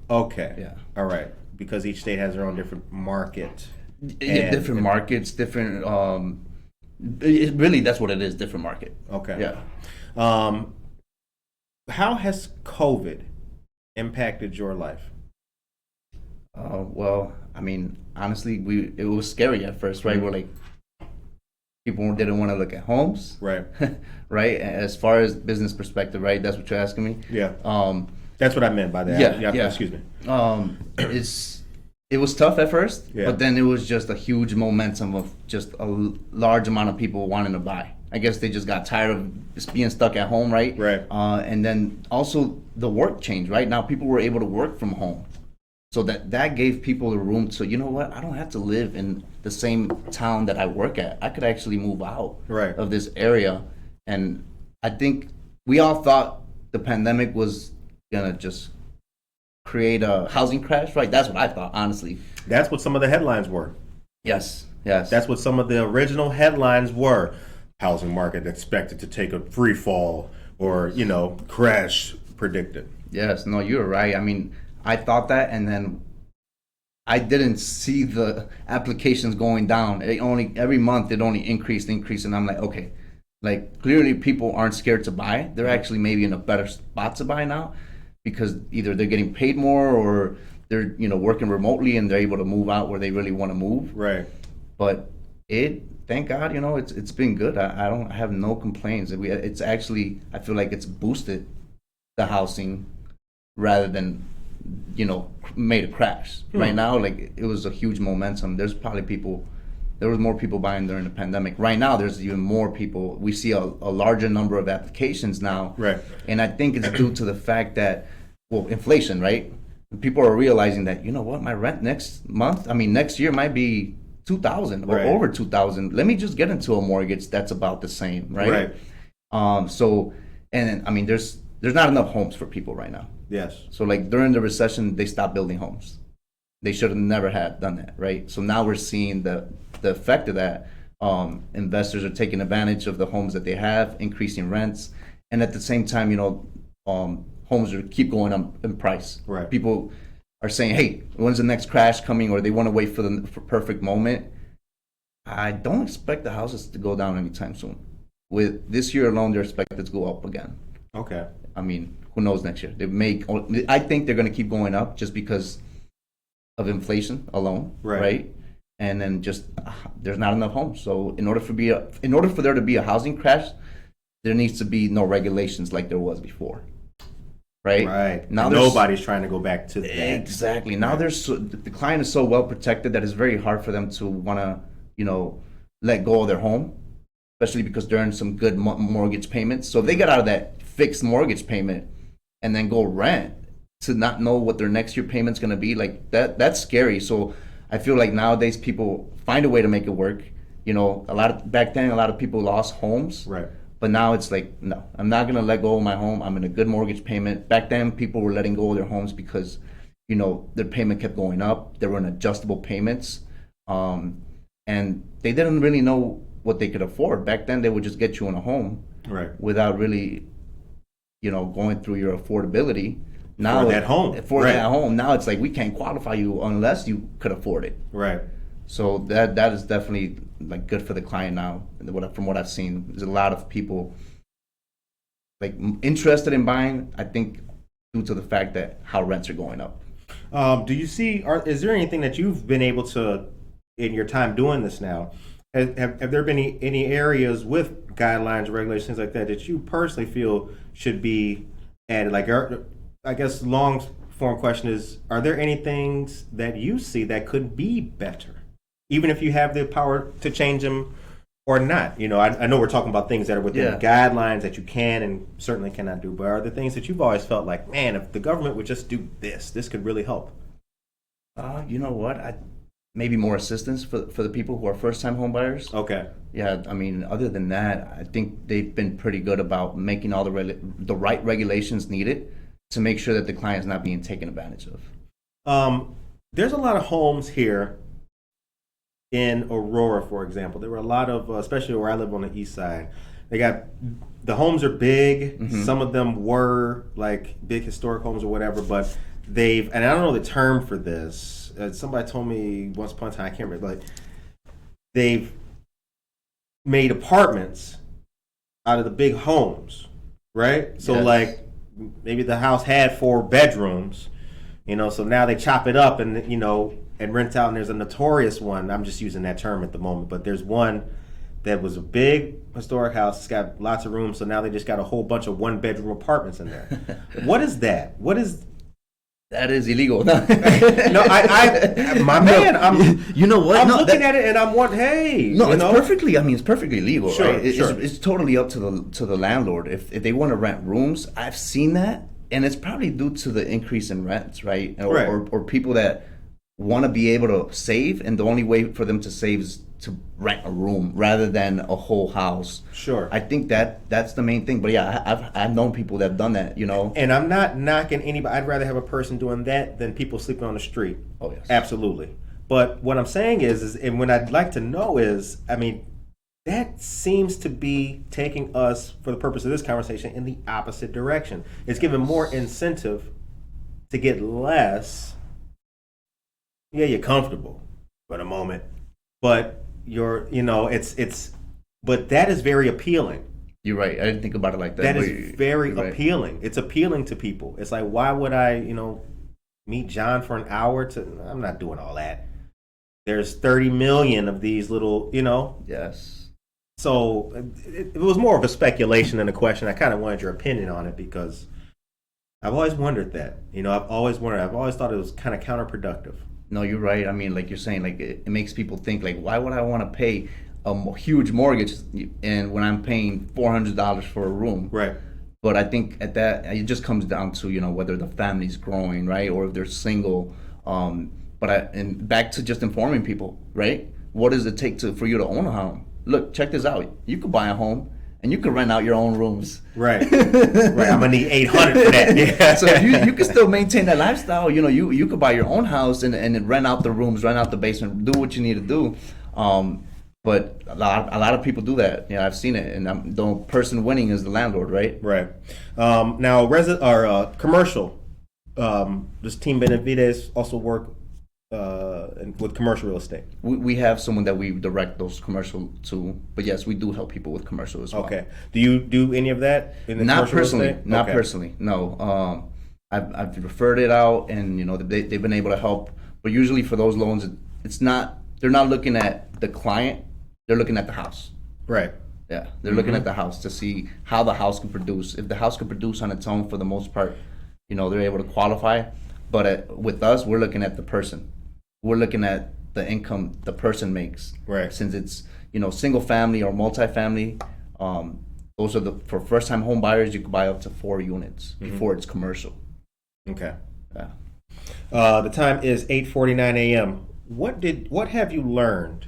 Okay. Yeah. All right. Because each state has their own different market. Yeah, different markets, different. Really, that's what it is. Different market. Okay. Yeah. How has COVID impacted your life? Well, I mean, honestly, it was scary at first, right? We're like, people didn't want to look at homes, Right. right? As far as business perspective, right? That's what you're asking me. Yeah. That's what I meant by that. Yeah. Excuse me. It was tough at first, Yeah. but then it was just a huge momentum of just a large amount of people wanting to buy. I guess they just got tired of just being stuck at home, right? Right. And then also the work changed, right? Now people were able to work from home. So that gave people the room to, you know what, I don't have to live in the same town that I work at. I could actually move out Right. of this area. And I think we all thought the pandemic was gonna just create a housing crash, right? That's what I thought, honestly. That's what some of the headlines were. Yes. That's what some of the original headlines were. Housing market expected to take a free fall, or, crash predicted. Yes, no, you're right. I mean, I thought that, and then I didn't see the applications going down. Every month it only increased, and I'm like, okay, like clearly people aren't scared to buy. They're actually maybe in a better spot to buy now, because either they're getting paid more, or they're working remotely and they're able to move out where they really want to move. Right. But thank God, it's been good. I have no complaints. It's actually, I feel like it's boosted the housing rather than made a crash. Right now, like, it was a huge momentum. There was more people buying during the pandemic. Right now there's even more people. We see a larger number of applications now. Right. And I think it's due to the fact that, inflation, right? People are realizing that, my rent next year might be $2,000 or Right. over $2,000. Let me just get into a mortgage that's about the same, right? So, and I mean, there's not enough homes for people right now. Yes. So like during the recession, they stopped building homes. They should have never had done that, right? So now we're seeing the effect of that. Investors are taking advantage of the homes that they have, increasing rents, and at the same time, homes keep going up in price. Right. People are saying, "Hey, when's the next crash coming?" Or they want to wait for the perfect moment. I don't expect the houses to go down anytime soon. With this year alone, they're expected to go up again. Okay. I mean, who knows next year? I think they're going to keep going up just because of inflation alone, right? And then just there's not enough homes. So in order for there to be a housing crash, there needs to be no regulations like there was before, right? Right. Now nobody's trying to go back to that. Exactly. Now the client is so well protected that it's very hard for them to want to let go of their home, especially because they're in some good mortgage payments. So if they get out of that fixed mortgage payment and then go rent, to not know what their next year payment's going to be, like that's scary. So I feel like nowadays people find a way to make it work. Back then a lot of people lost homes, Right. but now it's like, no, I'm not going to let go of my home. I'm in a good mortgage payment. Back then people were letting go of their homes because their payment kept going up. They were in adjustable payments, and they didn't really know what they could afford. Back then they would just get you in a home, Right. without really going through your affordability. Now For that home. Now it's like, we can't qualify you unless you could afford it. Right. So that is definitely like good for the client now. From what I've seen, there's a lot of people like interested in buying. I think due to the fact that how rents are going up. Do you see? Is there anything that you've been able to, in your time doing this now, have there been any areas with guidelines, regulations like that you personally feel should be added? Like, I guess long form question is, are there any things that you see that could be better, even if you have the power to change them or not? You know, I know we're talking about things that are within guidelines that you can and certainly cannot do, but are there things that you've always felt like, man, if the government would just do this could really help? You know what? Maybe more assistance for the people who are first-time home buyers. Okay. Yeah, I mean, other than that, I think they've been pretty good about making all the right regulations needed to make sure that the client is not being taken advantage of. There's a lot of homes here in Aurora, for example. There were a lot of, especially where I live on the east side, the homes are big. Mm-hmm. Some of them were like big historic homes or whatever, but and I don't know the term for this. Somebody told me once upon a time, I can't remember, like they've made apartments out of the big homes, right? So like maybe the house had 4 bedrooms, you know, so now they chop it up and, you know, and rent out. And there's a notorious one, I'm just using that term at the moment, but there's one that was a big historic house. It's got lots of rooms, so now they just got a whole bunch of 1-bedroom apartments in there. What is that? That is illegal. No, my man, you know what? I'm looking at it and I'm wondering, hey. No, it's perfectly legal, sure, right? Sure. It's totally up to the landlord. If they want to rent rooms, I've seen that, and it's probably due to the increase in rents, right? Or people that want to be able to save, and the only way for them to save is to rent a room rather than a whole house. Sure. I think that's the main thing. But yeah, I've known people that have done that, you know. And I'm not knocking anybody. I'd rather have a person doing that than people sleeping on the street. Oh, yes. Absolutely. But what I'm saying is and what I'd like to know is, I mean, that seems to be taking us, for the purpose of this conversation, in the opposite direction. It's giving more incentive to get less. Yeah, you're comfortable for the moment, but but that is very appealing. You're right. I didn't think about it like that. That is very appealing. It's appealing to people. It's like, why would I, meet John for an hour I'm not doing all that. There's 30 million of these little, Yes. So it was more of a speculation than a question. I kind of wanted your opinion on it because I've always wondered that. I've always thought it was kind of counterproductive. No, you're right. I mean, like you're saying, like it makes people think, like, why would I want to pay a huge mortgage and when I'm paying $400 for a room? Right. But I think it just comes down to, whether the family's growing, right, or if they're single. And back to just informing people, right? What does it take for you to own a home? Look, check this out. You could buy a home and you could rent out your own rooms. Right. Right. I'm gonna need $800 for that. Yeah. So you can still maintain that lifestyle. You could buy your own house and then rent out the rooms, rent out the basement, do what you need to do. But a lot of people do that. I've seen it, and the person winning is the landlord, right? Right. Now, commercial. Does Team Benavides also work with commercial real estate? We have someone that we direct those commercial to, but yes, we do help people with commercial as well. Okay. Do you do any of that in the Not commercial personally. real estate? Not Okay. personally. No. I've referred it out, and they've been able to help. But usually for those loans, it's not. They're not looking at the client. They're looking at the house. Right. Yeah, they're looking at the house to see how the house can produce. If the house can produce on its own, for the most part, they're able to qualify. But with us, we're looking at the person. We're looking at the income the person makes. Right. Since it's single family or multifamily, those are for first time home buyers. You can buy up to 4 units before it's commercial. Okay. Yeah. The time is 8:49 a.m. What have you learned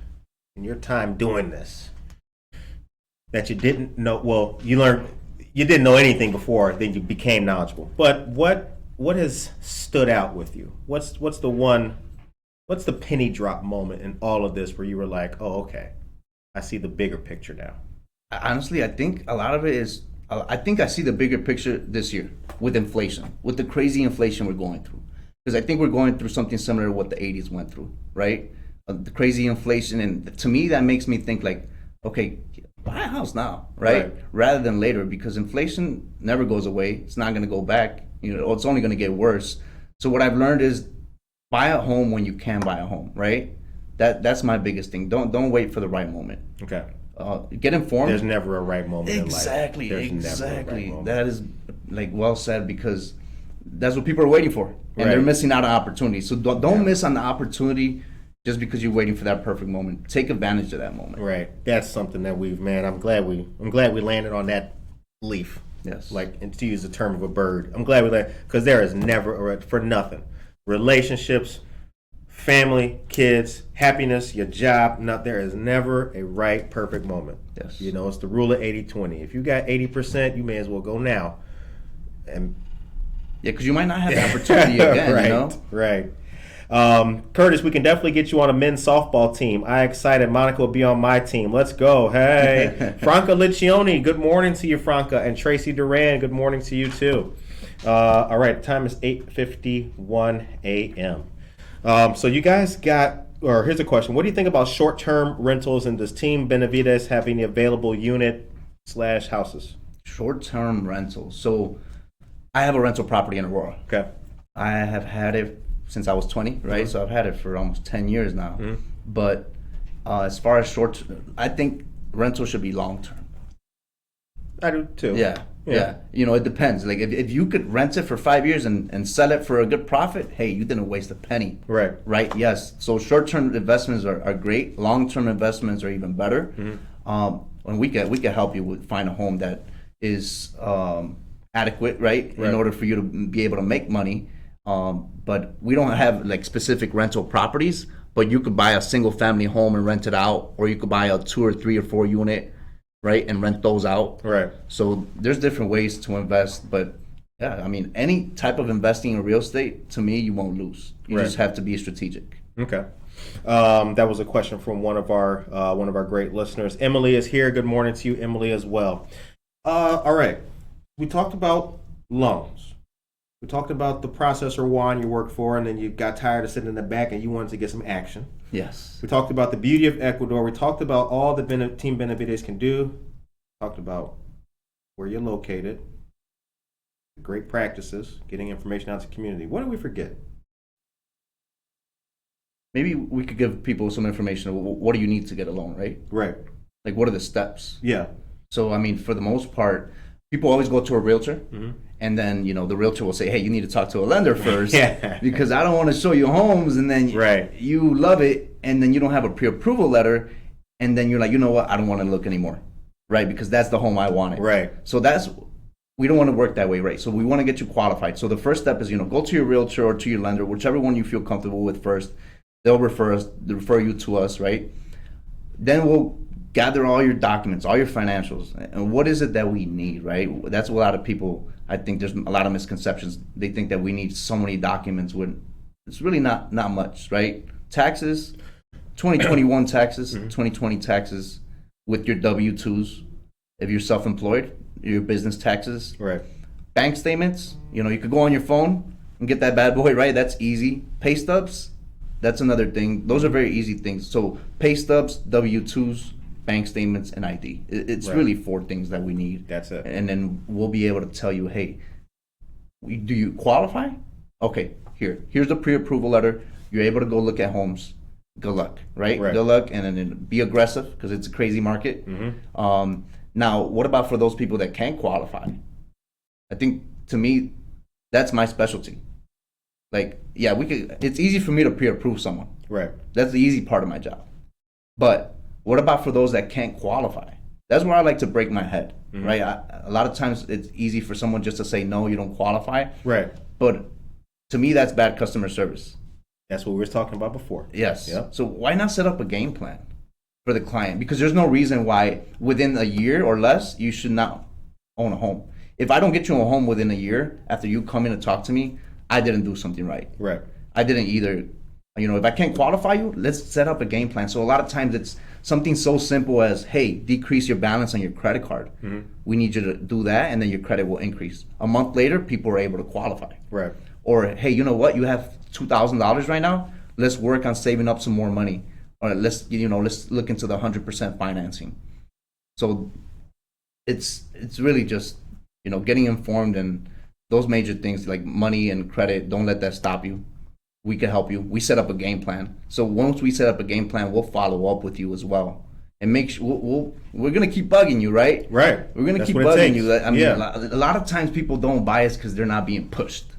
in your time doing this that you didn't know? Well, you didn't know anything before, then you became knowledgeable. But what has stood out with you? What's the penny drop moment in all of this where you were like, oh, okay, I see the bigger picture now? Honestly, I think a lot of it is, I think I see the bigger picture this year with inflation, with the crazy inflation we're going through. Because I think we're going through something similar to what the 80s went through, right? The crazy inflation. And to me, that makes me think like, okay, buy a house now, right? Rather than later, because inflation never goes away. It's not going to go back. It's only going to get worse. So what I've learned is buy a home when you can buy a home, right? That's my biggest thing. Don't wait for the right moment. Okay. Get informed. There's never a right moment Exactly, in life. There's exactly. never a right moment. That is like well said, because that's what people are waiting for, and they're Right. missing out on opportunity. So don't miss on the opportunity just because you're waiting for that perfect moment. Take advantage of that moment. Right. That's something that I'm glad we landed on that leaf. Yes. Like, and to use the term of a bird, I'm glad we landed, because there is never for nothing. Relationships, family, kids, happiness, your job. There is never a right, perfect moment. Yes. You know, it's the rule of 80-20. If you got 80%, you may as well go now. And Yeah, because you might not have the opportunity again. right, You know. right. Curtis, we can definitely get you on a men's softball team. I excited. Monica will be on my team. Let's go. Hey. Franca Liccioni, good morning to you, Franca. And Tracy Duran, good morning to you, too. All right, time is 8:51 a.m. So you guys here's a question. What do you think about short-term rentals, and does Team Benavides have any available unit/houses? Short-term rentals. So I have a rental property in Aurora. Okay. I have had it since I was 20, right? So I've had it for almost 10 years now. But as far as short, I think rental should be long-term. I do too. Yeah. You know, it depends. Like if you could rent it for 5 years and sell it for a good profit, hey, you didn't waste a penny. Right. Right. Yes. So short-term investments are great. Long-term investments are even better. And we can help you find a home that is adequate, right? In order for you to be able to make money. But we don't have like specific rental properties, but you could buy a single family home and rent it out, or you could buy a 2 or 3 or 4 unit, right, and rent those out. Right. So there's different ways to invest, but yeah, I mean, any type of investing in real estate, to me, you won't lose. You just have to be strategic. Okay. That was a question from one of our great listeners. Emily is here. Good morning to you, Emily, as well. All right. We talked about loans. We talked about the processor Juan you worked for, and then you got tired of sitting in the back and you wanted to get some action. Yes. We talked about the beauty of Ecuador. We talked about all the Team Benavides can do. We talked about where you're located, great practices, getting information out to the community. What did we forget? Maybe we could give people some information of what do you need to get a loan, right? Right. Like, what are the steps? Yeah. So, I mean, for the most part, people always go to a realtor, and then, you know, the realtor will say, hey, you need to talk to a lender first because I don't want to show you homes, and then you love it, and then you don't have a pre-approval letter, and then you're like, you know what, I don't want to look anymore, right? Because that's the home I wanted. Right. So we don't want to work that way, right? So we want to get you qualified. So the first step is, you know, go to your realtor or to your lender, whichever one you feel comfortable with first. They'll refer you to us, right? Then we'll gather all your documents, all your financials, and what is it that we need, right? That's what a lot of people, I think there's a lot of misconceptions. They think that we need so many documents when it's really not much, right? Taxes, 2021 taxes, 2020 taxes with your W-2s. If you're self-employed, your business taxes. Right. Bank statements, you know, you could go on your phone and get that bad boy, right? That's easy. Pay stubs, that's another thing. Those are very easy things. So pay stubs, W-2s, bank statements, and ID. It's really 4 things that we need. That's it. And then we'll be able to tell you, hey, do you qualify? Okay, here's the pre-approval letter. You're able to go look at homes. Good luck, right? Good luck, and then be aggressive because it's a crazy market. Now, what about for those people that can't qualify? I think, to me, that's my specialty. Like, yeah, it's easy for me to pre-approve someone. Right. That's the easy part of my job. But what about for those that can't qualify? That's where I like to break my head, right? A lot of times it's easy for someone just to say, no, you don't qualify. Right. But to me, that's bad customer service. That's what we were talking about before. Yes. Yep. So why not set up a game plan for the client? Because there's no reason why within a year or less, you should not own a home. If I don't get you a home within a year after you come in and talk to me, I didn't do something right. Right. I didn't either. You know, if I can't qualify you, let's set up a game plan. So a lot of times it's something so simple as, hey, decrease your balance on your credit card. We need you to do that, and then your credit will increase. A month later, people are able to qualify. Right. Or, hey, you know what? You have $2,000 right now. Let's work on saving up some more money. Or let's look into the 100% financing. So it's really just, you know, getting informed, and those major things like money and credit, don't let that stop you. we can help you. We set up a game plan. So once we set up a game plan, we'll follow up with you as well. And make sure we're gonna keep bugging you, right? Right. We're gonna That's keep what it bugging takes. you. I mean, Yeah. a lot of times people don't buy us because they're not being pushed.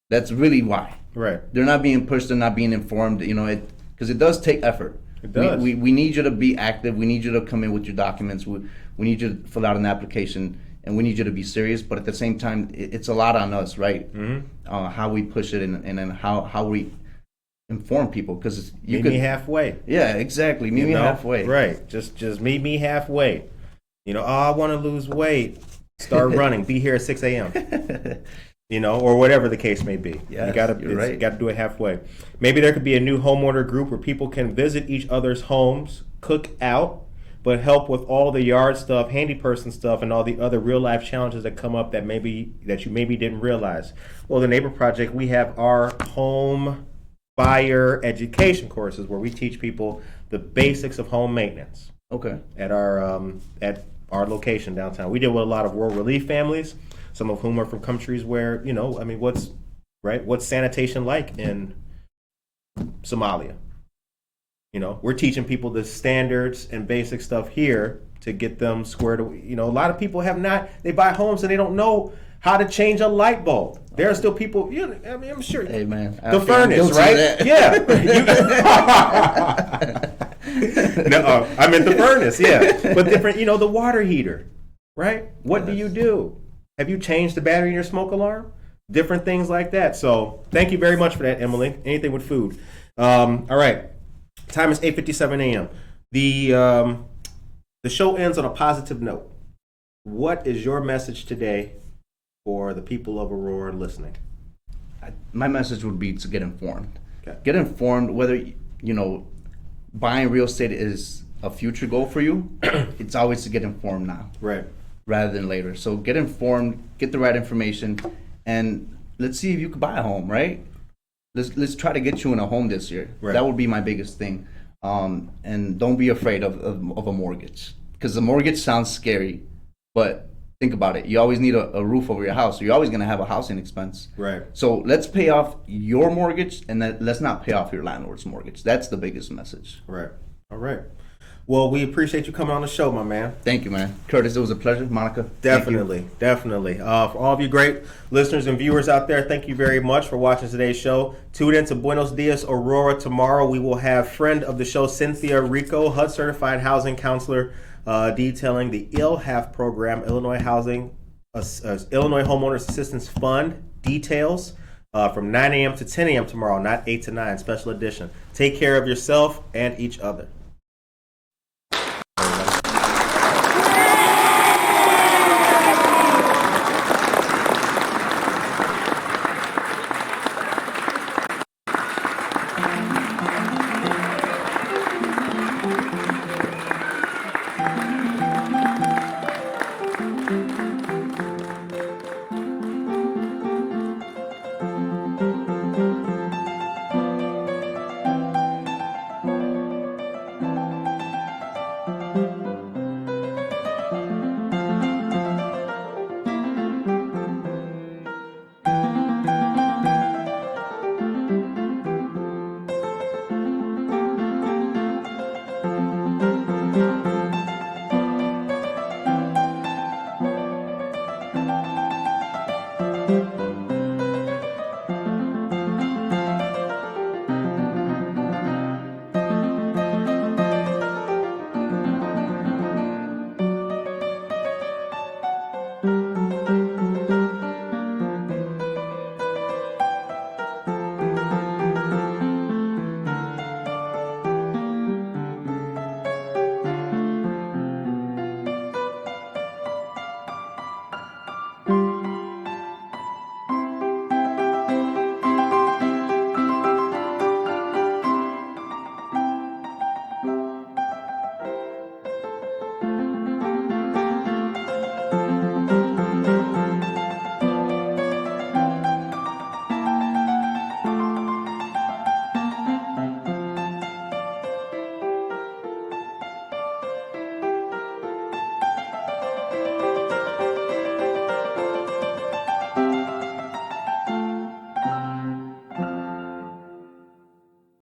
That's really why. Right. They're not being pushed. They're not being informed. You know, because it does take effort. It does. We need you to be active. We need you to come in with your documents. We need you to fill out an application, and we need you to be serious. But at the same time, it's a lot on us, right? How we push it and then how we inform people, because Meet me halfway. Yeah, exactly. Meet You me know? halfway. Right. Just meet me halfway. You know, oh, I want to lose weight. Start running. Be here at 6 a.m. You know, or whatever the case may be. Yes, you gotta do it halfway. Maybe there could be a new homeowner group where people can visit each other's homes, cook out, but help with all the yard stuff, handy person stuff, and all the other real life challenges that come up that you maybe didn't realize. Well, the Neighbor Project, we have our home buyer education courses where we teach people the basics of home maintenance. Okay. At our location downtown. We deal with a lot of world relief families, some of whom are from countries where, you know, I mean, what's sanitation like in Somalia? You know, we're teaching people the standards and basic stuff here to get them squared away. You know, a lot of people they buy homes and they don't know how to change a light bulb. There are still people, I mean, I'm sure. Hey, man. The furnace, right? Yeah. No, I meant the furnace, yeah. But different, the water heater, right? What do you do? Have you changed the battery in your smoke alarm? Different things like that. So thank you very much for that, Emily. Anything with food. All right. Time is 8:57 a.m. The show ends on a positive note. What is your message today for the people of Aurora listening? My message would be to get informed. Okay. Get informed whether, buying real estate is a future goal for you. It's always to get informed now. Right. Rather than later. So get informed, get the right information, and let's see if you can buy a home, right? Let's try to get you in a home this year. Right. That would be my biggest thing. And don't be afraid of a mortgage, because the mortgage sounds scary, but think about it. You always need a roof over your house. So you're always going to have a housing expense. Right. So let's pay off your mortgage, and let's not pay off your landlord's mortgage. That's the biggest message. Right. All right. Well, we appreciate you coming on the show, my man. Thank you, man. Curtis, it was a pleasure. Monica. Definitely. For all of you great listeners and viewers out there, thank you very much for watching today's show. Tune in to Buenos Dias, Aurora. Tomorrow we will have friend of the show, Cynthia Rico, HUD certified housing counselor, detailing the ILHAF program, Illinois Homeowners Assistance Fund details from 9 a.m. to 10 a.m. tomorrow, not 8 to 9, special edition. Take care of yourself and each other.